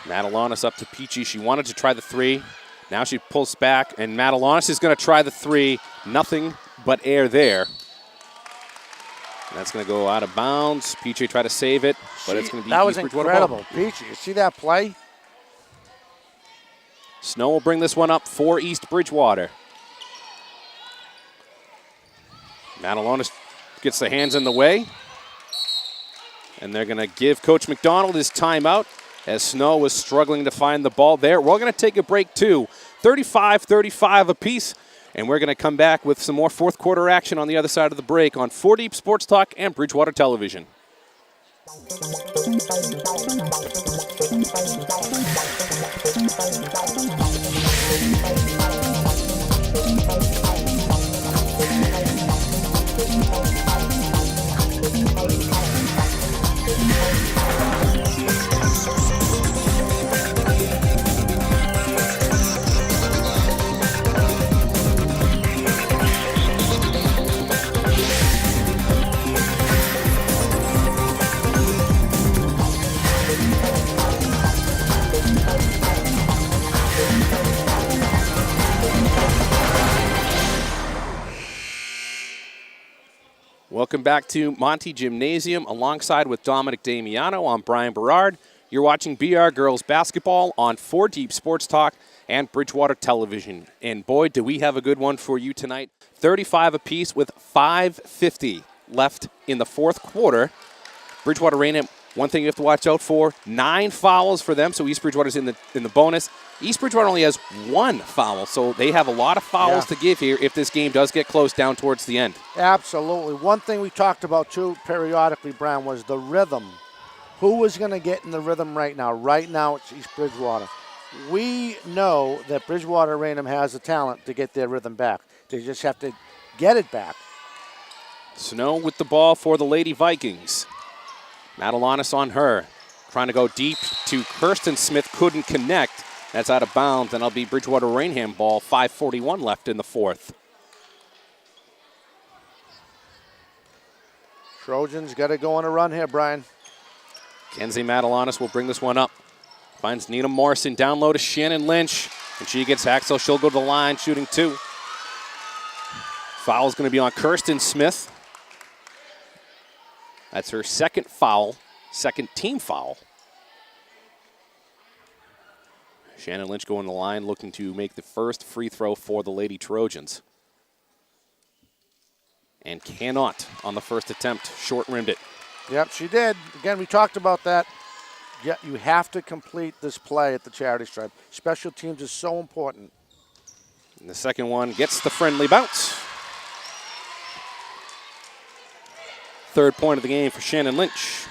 Matt Alanis up to Peachy. She wanted to try the 3. Now she pulls back, and Matt Alanis is going to try the 3. Nothing but air there. That's going to go out of bounds. Peachy tried to save it, but it's going to be that was East Bridgewater incredible. ball. Peachy, you see that play? Snow will bring this one up for East Bridgewater. Matt Alonis gets the hands in the way. And they're going to give Coach McDonald his timeout as Snow was struggling to find the ball there. We're going to take a break too. 35-35 apiece. And we're going to come back with some more fourth quarter action on the other side of the break on 4 Deep Sports Talk and Bridgewater Television. Welcome back to Monty Gymnasium alongside with Dominic Damiano. I'm Brian Berard. You're watching BR Girls Basketball on 4 Deep Sports Talk and Bridgewater Television. And boy, do we have a good one for you tonight. 35 apiece with 5:50 left in the fourth quarter. Bridgewater-Raynham One thing you have to watch out for, 9 fouls for them, so East Bridgewater's in the bonus. East Bridgewater only has 1 foul, so they have a lot of fouls to give here if this game does get close down towards the end. Absolutely. One thing we talked about, too, periodically, Brown, was the rhythm. Who is going to get in the rhythm right now? Right now, it's East Bridgewater. We know that Bridgewater-Raynham has the talent to get their rhythm back. They just have to get it back. Snow with the ball for the Lady Vikings. Madelanis on her. Trying to go deep to Kirsten Smith. Couldn't connect. That's out of bounds, and it'll be Bridgewater-Raynham ball. 5:41 left in the fourth. Trojans got to go on a run here, Brian. Kenzie Madelanis will bring this one up. Finds Nina Morrison down low to Shannon Lynch, and she gets hacked, so she'll go to the line shooting 2. Foul is going to be on Kirsten Smith. That's her second foul, second team foul. Shannon Lynch going to the line, looking to make the first free throw for the Lady Trojans. And cannot on the first attempt, short-rimmed it. Yep, she did. Again, we talked about that. Yeah, you have to complete this play at the charity stripe. Special teams is so important. And the second one gets the friendly bounce. Third point of the game for Shannon Lynch.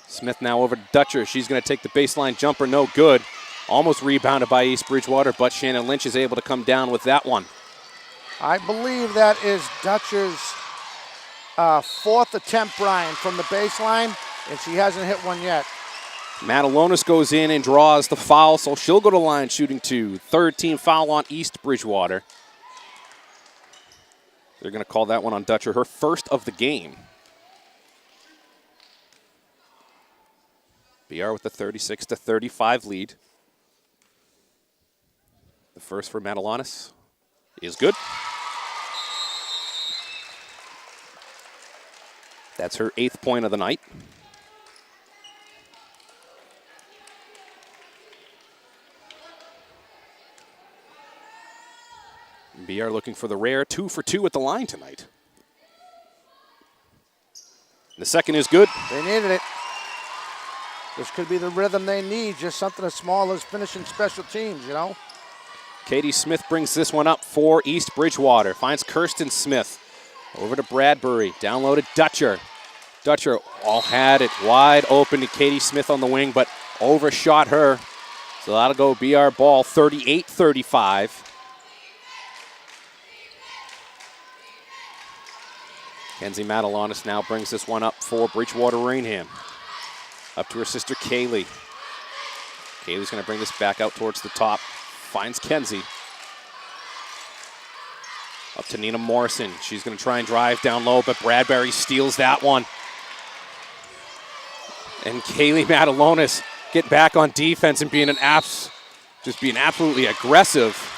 Smith now over to Dutcher. She's going to take the baseline jumper, no good. Almost rebounded by East Bridgewater, but Shannon Lynch is able to come down with that one. I believe that is Dutcher's 4th attempt, Brian, from the baseline, and she hasn't hit one yet. Madelanis goes in and draws the foul, so she'll go to line shooting 2. Third team foul on East Bridgewater. They're going to call that one on Dutcher, her first of the game. BR with the 36-35 lead. The first for Madelanis is good. That's her 8th point of the night. BR looking for the rare 2 for 2 at the line tonight. The second is good. They needed it. This could be the rhythm they need, just something as small as finishing special teams, you know? Katie Smith brings this one up for East Bridgewater. Finds Kirsten Smith. Over to Bradbury. Down low to Dutcher. Dutcher all had it wide open to Katie Smith on the wing, but overshot her. So that'll go BR ball 38-35. Kenzie Madelanis now brings this one up for Bridgewater-Raynham. Up to her sister Kaylee. Kaylee's going to bring this back out towards the top. Finds Kenzie. Up to Nina Morrison. She's going to try and drive down low, but Bradbury steals that one. And Kaylee Madelanis getting back on defense and being absolutely aggressive.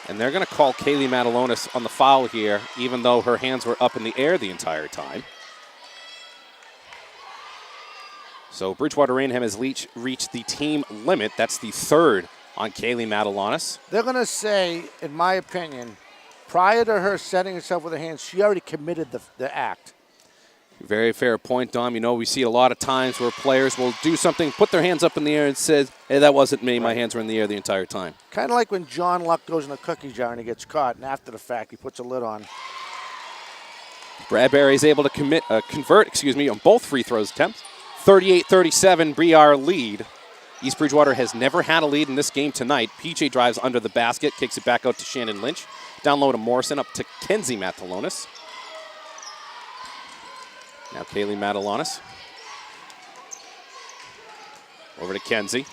And they're going to call Kaylee Madelanis on the foul here, even though her hands were up in the air the entire time. So Bridgewater-Raynham has reached the team limit. That's the 3rd on Kaylee Madelanis. They're going to say, in my opinion, prior to her setting herself with her hands, she already committed the act. Very fair point, Dom. You know, we see a lot of times where players will do something, put their hands up in the air and says, hey, that wasn't me. My hands were in the air the entire time. Kind of like when John Luck goes in a cookie jar and he gets caught, and after the fact, he puts a lid on. Bradbury is able to convert on both free throws attempts. 38-37 BR lead. East Bridgewater has never had a lead in this game tonight. PJ drives under the basket, kicks it back out to Shannon Lynch. Down low to Morrison, up to Kenzie Madelanis. Now Kaylee Madelanis. Over to Kenzie.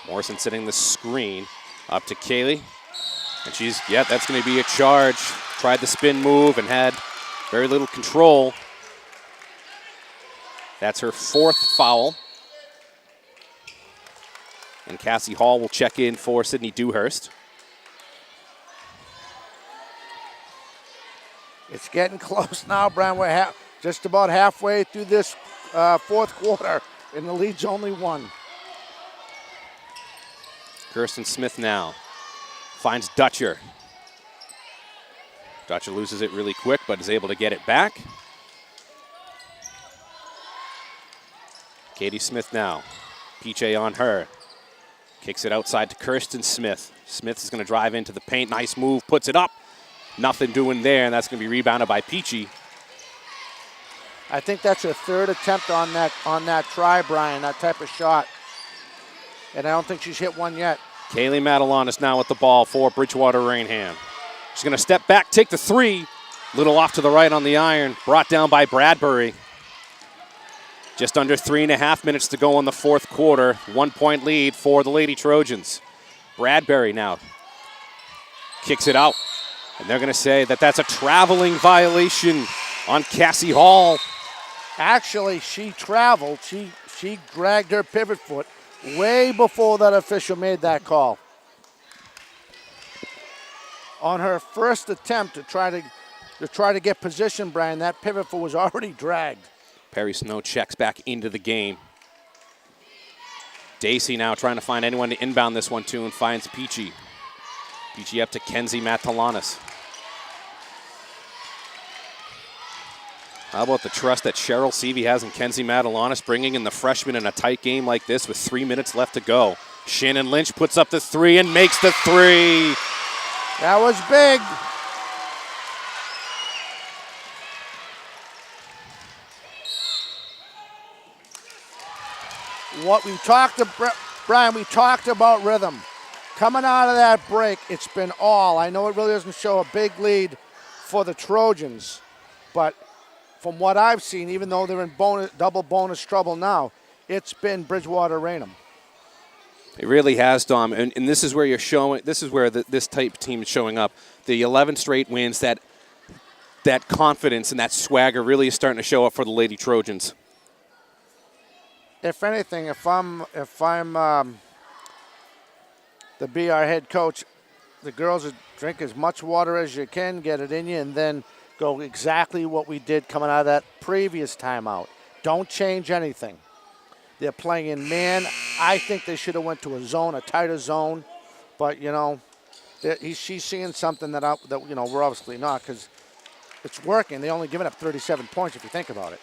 Morrison sitting the screen. Up to Kaylee. And that's going to be a charge. Tried the spin move and had very little control. That's her 4th foul. And Cassie Hall will check in for Sydney Dewhurst. It's getting close now, Brian. We're just about halfway through this 4th quarter, and the lead's only 1. Kirsten Smith now finds Dutcher. Dutcher loses it really quick, but is able to get it back. Katie Smith now. Kiye on her. Kicks it outside to Kirsten Smith. Smith is going to drive into the paint. Nice move, puts it up. Nothing doing there, and that's going to be rebounded by Peachy. I think that's her third attempt on that try, Brian, that type of shot. And I don't think she's hit one yet. Kaylee Madelonis now with the ball for Bridgewater-Raynham. She's going to step back, take the three. Little off to the right on the iron. Brought down by Bradbury. Just under 3.5 minutes to go in the fourth quarter. 1 point lead for the Lady Trojans. Bradbury now kicks it out. And they're going to say that that's a traveling violation on Cassie Hall. Actually, she traveled. She dragged her pivot foot way before that official made that call. On her first attempt to try to get position, Brian, that pivot foot was already dragged. Perry Snow checks back into the game. Dacey now trying to find anyone to inbound this one to and finds Peachy. Peachy up to Kenzie Matalanis. How about the trust that Cheryl Seavey has in Kenzie Matalanis, bringing in the freshman in a tight game like this with 3 minutes left to go. Shannon Lynch puts up the three and makes the three. That was big. Brian, we talked about rhythm. Coming out of that break, it's been all. I know it really doesn't show a big lead for the Trojans, but from what I've seen, even though they're in double bonus trouble now, it's been Bridgewater-Raynham. It really has, Dom, and this is where you're showing. This is where this type of team is showing up. The 11 straight wins, that confidence and that swagger really is starting to show up for the Lady Trojans. If anything, if I'm the BR head coach, the girls would drink as much water as you can, get it in you, and then go exactly what we did coming out of that previous timeout. Don't change anything. They're playing in man. I think they should have went to a zone, a tighter zone, but she's seeing something that we're obviously not, because it's working. They only given up 37 points if you think about it.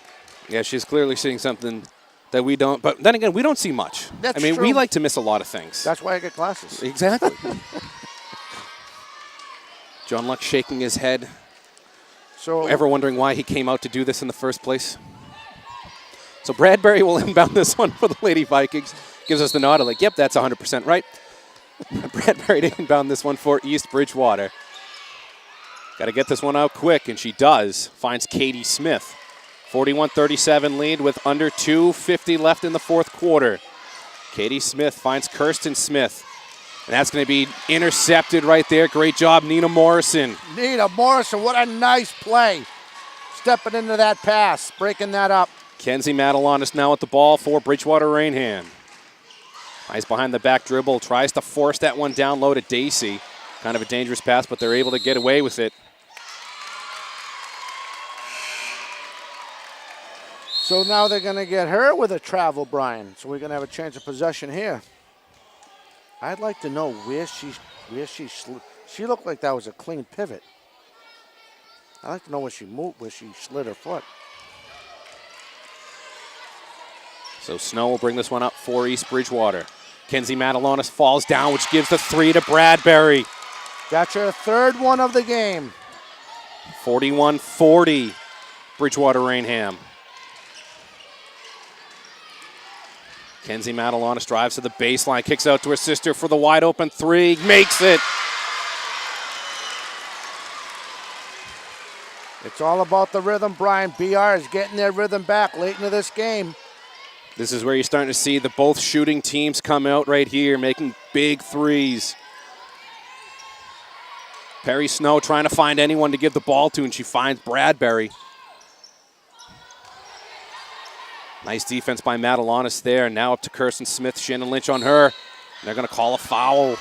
Yeah, she's clearly seeing something that we don't. But then again, we don't see much. That's true. true. We like to miss a lot of things. That's why I get glasses. Exactly. John Luck shaking his head. So, ever wondering why he came out to do this in the first place? So Bradbury will inbound this one for the Lady Vikings. Gives us the nod, like, yep, that's 100% right. Bradbury to inbound this one for East Bridgewater. Got to get this one out quick, and she does. Finds Katie Smith. 41-37 lead with under 2:50 left in the fourth quarter. Katie Smith finds Kirsten Smith. And that's going to be intercepted right there. Great job, Nina Morrison. Nina Morrison, what a nice play. Stepping into that pass, breaking that up. Kenzie Madelonis now with the ball for Bridgewater-Raynham. Nice behind the back dribble. Tries to force that one down low to Dacey. Kind of a dangerous pass, but they're able to get away with it. So now they're going to get her with a travel, Brian. So we're going to have a change of possession here. I'd like to know where she looked like that was a clean pivot. I'd like to know where she moved, where she slid her foot. So Snow will bring this one up for East Bridgewater. Kenzie Madelonis falls down, which gives the three to Bradbury. That's her third one of the game. 41-40, Bridgewater-Raynham. Kenzie Madelonis drives to the baseline, kicks out to her sister for the wide open three, makes it. It's all about the rhythm, Brian. BR is getting their rhythm back late into this game. This is where you're starting to see the both shooting teams come out right here, making big threes. Perry Snow trying to find anyone to give the ball to, and she finds Bradbury. Nice defense by Madelonis there. Now up to Kirsten Smith. Shannon Lynch on her. And they're going to call a foul.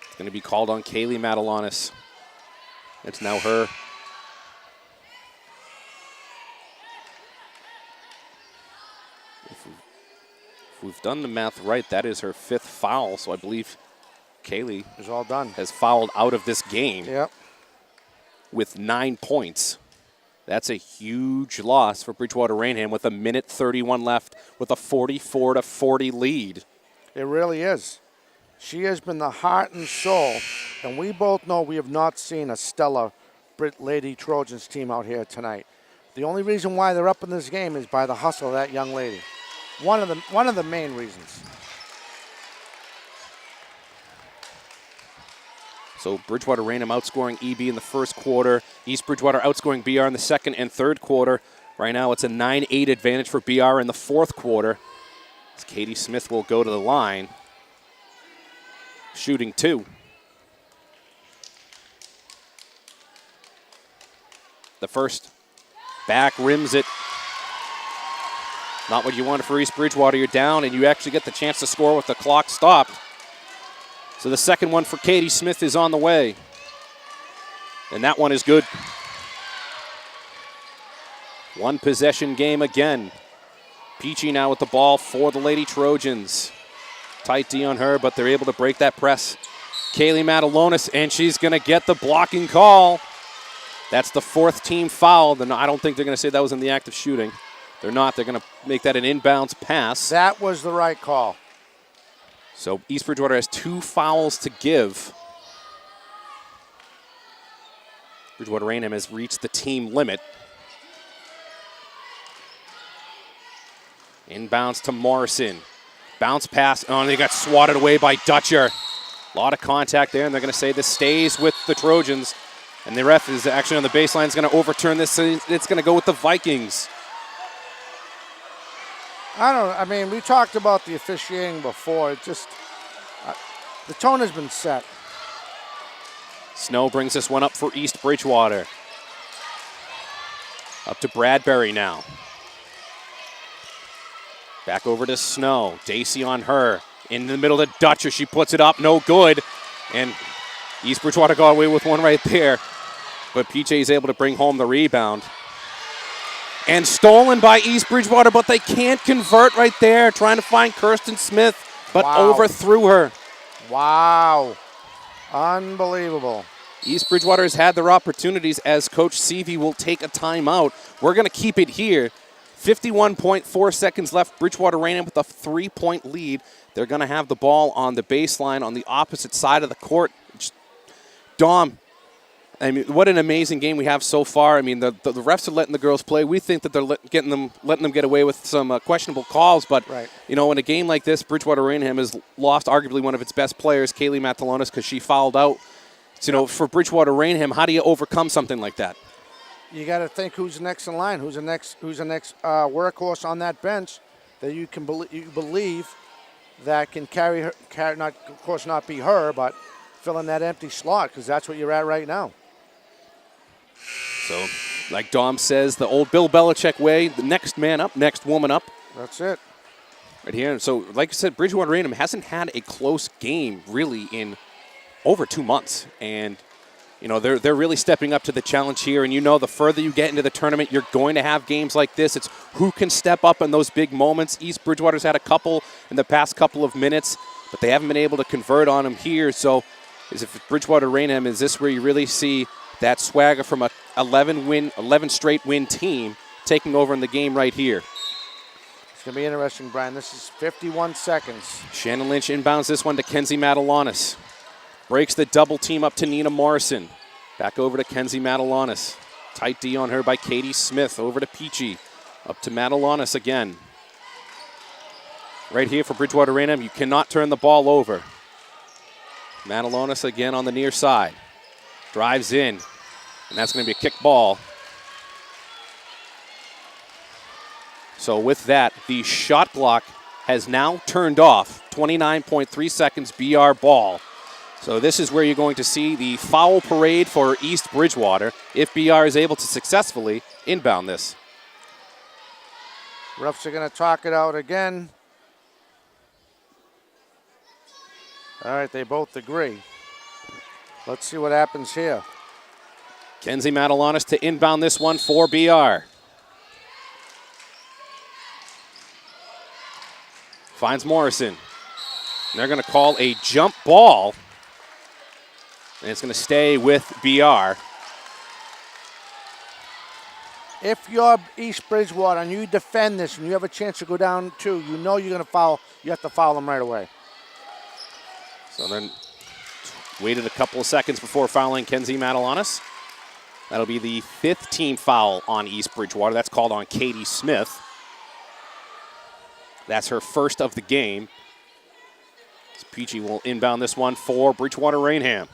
It's going to be called on Kaylee Madelonis. It's now her. if we've done the math right, that is her 5th foul. So I believe Kaylee is all done. Has fouled out of this game. Yep. With 9 points. That's a huge loss for Bridgewater-Raynham with 1:31 left with a 44-40 lead. It really is. She has been the heart and soul, and we both know we have not seen a stellar Lady Trojans team out here tonight. The only reason why they're up in this game is by the hustle of that young lady. One of the main reasons. So Bridgewater-Raynham outscoring EB in the first quarter. East Bridgewater outscoring BR in the second and third quarter. Right now it's a 9-8 advantage for BR in the fourth quarter. As Katie Smith will go to the line. Shooting 2. The first back rims it. Not what you wanted for East Bridgewater. You're down and you actually get the chance to score with the clock stopped. So the second one for Katie Smith is on the way. And that one is good. One possession game again. Peachy now with the ball for the Lady Trojans. Tight D on her, but they're able to break that press. Kaylee Matalonis, and she's going to get the blocking call. That's the 4th team foul. I don't think they're going to say that was in the act of shooting. They're not. They're going to make that an inbounds pass. That was the right call. So East Bridgewater has 2 fouls to give. Bridgewater-Raynham has reached the team limit. Inbounds to Morrison. Bounce pass. Oh, and they got swatted away by Dutcher. A lot of contact there, and they're going to say this stays with the Trojans. And the ref is actually on the baseline. Is going to overturn this. So it's going to go with the Vikings. I mean, we talked about the officiating before. It just, the tone has been set. Snow brings this one up for East Bridgewater. Up to Bradbury now. Back over to Snow. Dacey on her. In the middle to Dutcher. She puts it up. No good. And East Bridgewater got away with one right there. But PJ is able to bring home the rebound. And stolen by East Bridgewater, but they can't convert right there. Trying to find Kirsten Smith, but overthrew her. Wow. Unbelievable. East Bridgewater has had their opportunities as Coach Seavey will take a timeout. We're going to keep it here. 51.4 seconds left. Bridgewater-Raynham with a 3-point lead. They're going to have the ball on the baseline on the opposite side of the court. Dom, I mean, what an amazing game we have so far. I mean, the refs are letting the girls play. We think that they're letting them get away with some questionable calls. But, you know, in a game like this, Bridgewater-Raynham has lost arguably one of its best players, Kaylee Matalonis, because she fouled out. So, you know, for Bridgewater-Raynham, how do you overcome something like that? You got to think who's next in line, who's the next workhorse on that bench that you can believe that can carry her, not of course not be her, but fill in that empty slot, because that's what you're at right now. So, like Dom says, the old Bill Belichick way, the next man up, next woman up. That's it. Right here. So, like I said, Bridgewater-Raynham hasn't had a close game really in over 2 months. And, you know, they're really stepping up to the challenge here. And, you know, the further you get into the tournament, you're going to have games like this. It's who can step up in those big moments. East Bridgewater's had a couple in the past couple of minutes, but they haven't been able to convert on them here. So, as if Bridgewater-Raynham, is this where you really see that swagger from a 11 straight win team taking over in the game right here? It's going to be interesting, Brian. This is 51 seconds. Shannon Lynch inbounds this one to Kenzie Matalonis. Breaks the double team up to Nina Morrison. Back over to Kenzie Matalonis. Tight D on her by Katie Smith. Over to Peachy. Up to Matalonis again. Right here for Bridgewater-Raynham, you cannot turn the ball over. Matalonis again on the near side. Drives in. And that's going to be a kick ball. So with that, the shot clock has now turned off. 29.3 seconds, BR ball. So this is where you're going to see the foul parade for East Bridgewater if BR is able to successfully inbound this. Refs are going to talk it out again. All right, they both agree. Let's see what happens here. Kenzie Matalonis to inbound this one for BR. Finds Morrison. And they're going to call a jump ball. And it's going to stay with BR. If you're East Bridgewater and you defend this and you have a chance to go down 2, you know you're going to foul. You have to foul them right away. So then waited a couple of seconds before fouling Kenzie Matalanis. That'll be the 5th team foul on East Bridgewater. That's called on Katie Smith. That's her first of the game. So Peachy will inbound this one for Bridgewater-Raynham.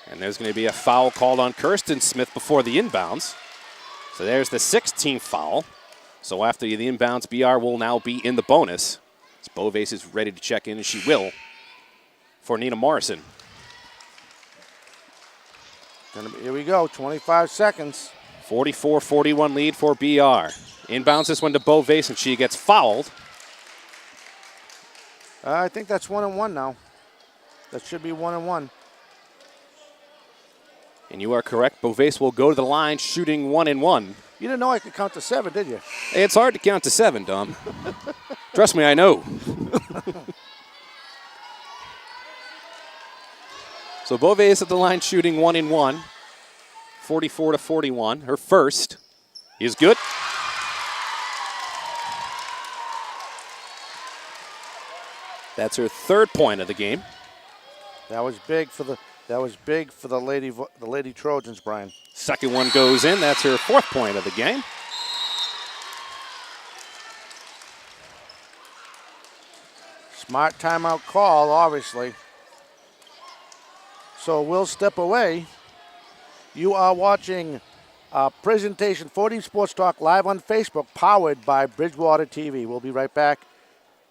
And there's going to be a foul called on Kirsten Smith before the inbounds. So there's the 6th team foul. So after the inbounds, BR will now be in the bonus. As Bovace is ready to check in, and she will, for Nina Morrison. Here we go, 25 seconds. 44-41 lead for BR. Inbounds this one to Bovace, and she gets fouled. I think that's 1-1 now. That should be 1-1. And you are correct. Bovace will go to the line shooting 1-1. You didn't know I could count to 7, did you? Hey, it's hard to count to 7, Dom. Trust me, I know. So Bovace at the line shooting 1-1. 44-41. Her first is good. That's her 3rd point of the game. That was big for the Lady Trojans, Brian. Second one goes in. That's her 4th point of the game. Smart timeout call, obviously. So we'll step away. You are watching a presentation 4D Sports Talk live on Facebook, powered by Bridgewater TV. We'll be right back.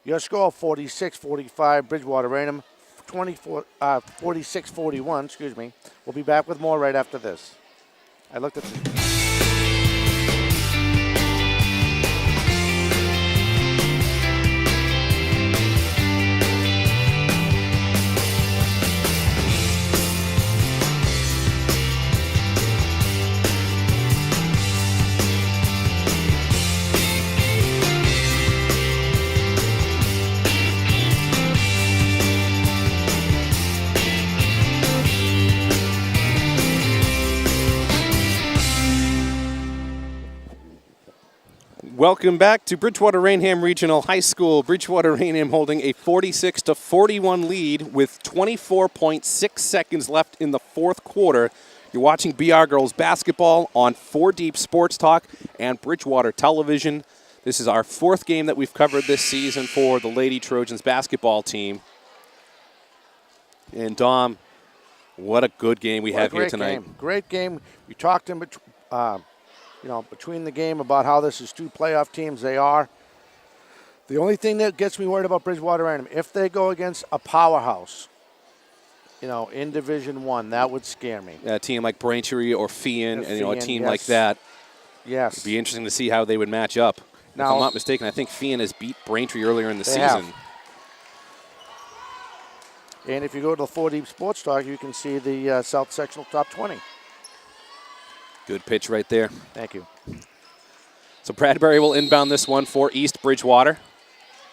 Your score, 46-45, Bridgewater-Raynham. 46-41, excuse me. We'll be back with more right after this. I looked at the... Welcome back to Bridgewater-Raynham Regional High School. Bridgewater-Raynham holding a 46-41 lead with 24.6 seconds left in the 4th quarter. You're watching BR Girls Basketball on 4Deep Sports Talk and Bridgewater Television. This is our 4th game that we've covered this season for the Lady Trojans basketball team. And Dom, what a good game we have here tonight. Great game. We talked in between. Between the game about how this is 2 playoff teams. They are. The only thing that gets me worried about Bridgewater-Raynham, if they go against a powerhouse, in Division I, that would scare me. A team like Braintree or Fian, and a team yes. like that. Yes. It'd be interesting to see how they would match up. Now, if I'm not mistaken, I think Fian has beat Braintree earlier in the season. Have. And if you go to the 4D Sports Talk, you can see the South Sectional Top 20. Good pitch right there. Thank you. So Bradbury will inbound this one for East Bridgewater.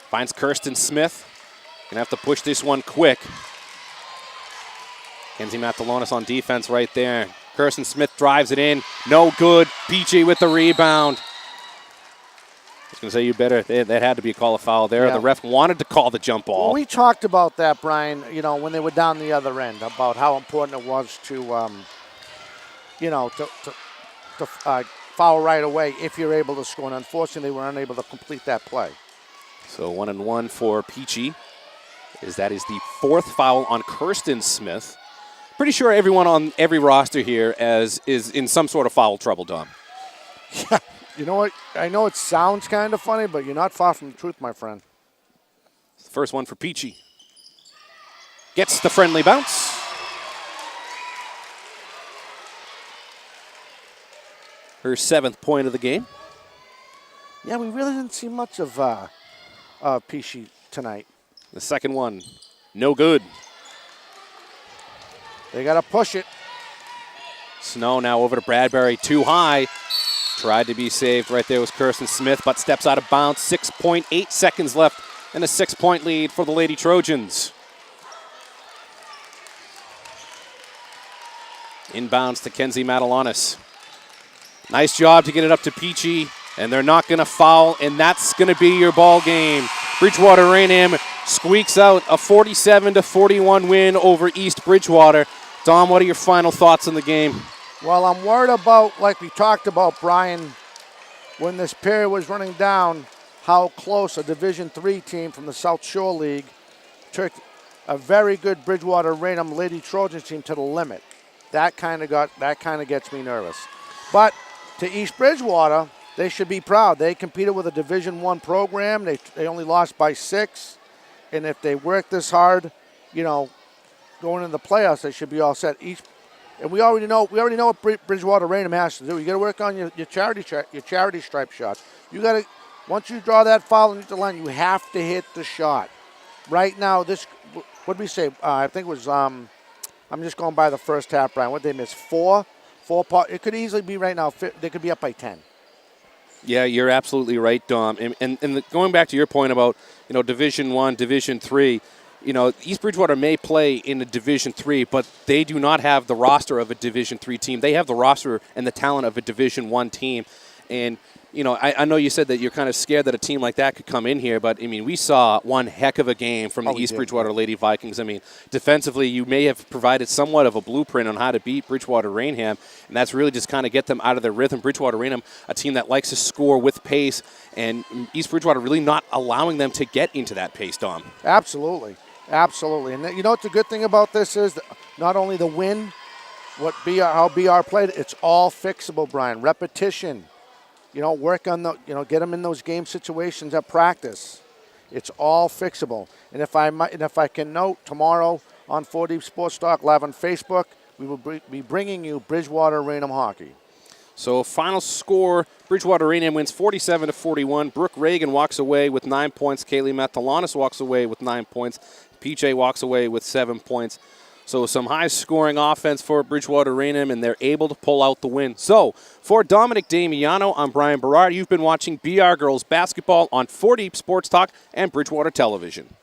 Finds Kirsten Smith. Gonna have to push this one quick. Kenzie Matalonis on defense right there. Kirsten Smith drives it in. No good. Peachy with the rebound. I was going to say that had to be a call of foul there. Yeah. The ref wanted to call the jump ball. Well, we talked about that, Brian, when they were down the other end, about how important it was to foul right away if you're able to score. And unfortunately, they were unable to complete that play. So 1-1 for Peachy. That is the 4th foul on Kirsten Smith. Pretty sure everyone on every roster here is in some sort of foul trouble, Dom. Yeah, you know what? I know it sounds kind of funny, but you're not far from the truth, my friend. It's the first one for Peachy. Gets the friendly bounce. Her 7th point of the game. Yeah, we really didn't see much of Peachy tonight. The second one, no good. They got to push it. Snow now over to Bradbury, too high. Tried to be saved. Right there was Kirsten Smith, but steps out of bounds. 6.8 seconds left and a 6-point lead for the Lady Trojans. Inbounds to Kenzie Matalanis. Nice job to get it up to Peachy, and they're not going to foul, and that's going to be your ball game. Bridgewater-Raynham squeaks out a 47-41 win over East Bridgewater. Dom, what are your final thoughts on the game? Well, I'm worried about, like we talked about, Brian, when this period was running down, how close a Division III team from the South Shore League took a very good Bridgewater-Raynham Lady Trojans team to the limit. That kind of gets me nervous. But to East Bridgewater, they should be proud. They competed with a Division I program. They only lost by 6, and if they work this hard, going into the playoffs, they should be all set. And we already know what Bridgewater-Raynham has to do. You got to work on your charity stripe shots. You got to, once you draw that foul into the line, you have to hit the shot. Right now, what did we say? I think it was. I'm just going by the first half, Brian. What did they miss? 4. It could easily be right now. They could be up by 10. Yeah, you're absolutely right, Dom. And going back to your point about Division I, Division III. East Bridgewater may play in a Division III, but they do not have the roster of a Division III team. They have the roster and the talent of a Division I team. And, I know you said that you're kind of scared that a team like that could come in here, but, we saw one heck of a game from the East Bridgewater Lady Vikings. Defensively, you may have provided somewhat of a blueprint on how to beat Bridgewater-Raynham, and that's really just kind of get them out of their rhythm. Bridgewater-Raynham, a team that likes to score with pace, and East Bridgewater really not allowing them to get into that pace, Dom. Absolutely. Absolutely. And what the good thing about this is? Not only the win, how BR played, it's all fixable, Brian. Repetition. Work on get them in those game situations at practice. It's all fixable. And if I can note, tomorrow on 4D Sports Talk Live on Facebook, we will be bringing you Bridgewater-Raynham hockey. So final score, Bridgewater-Raynham wins 47-41. Brooke Reagan walks away with 9 points. Kaylee Matalanis walks away with 9 points. PJ walks away with 7 points. So some high-scoring offense for Bridgewater-Raynham, and they're able to pull out the win. So for Dominic Damiano, I'm Brian Berard. You've been watching BR Girls Basketball on 4D Sports Talk and Bridgewater Television.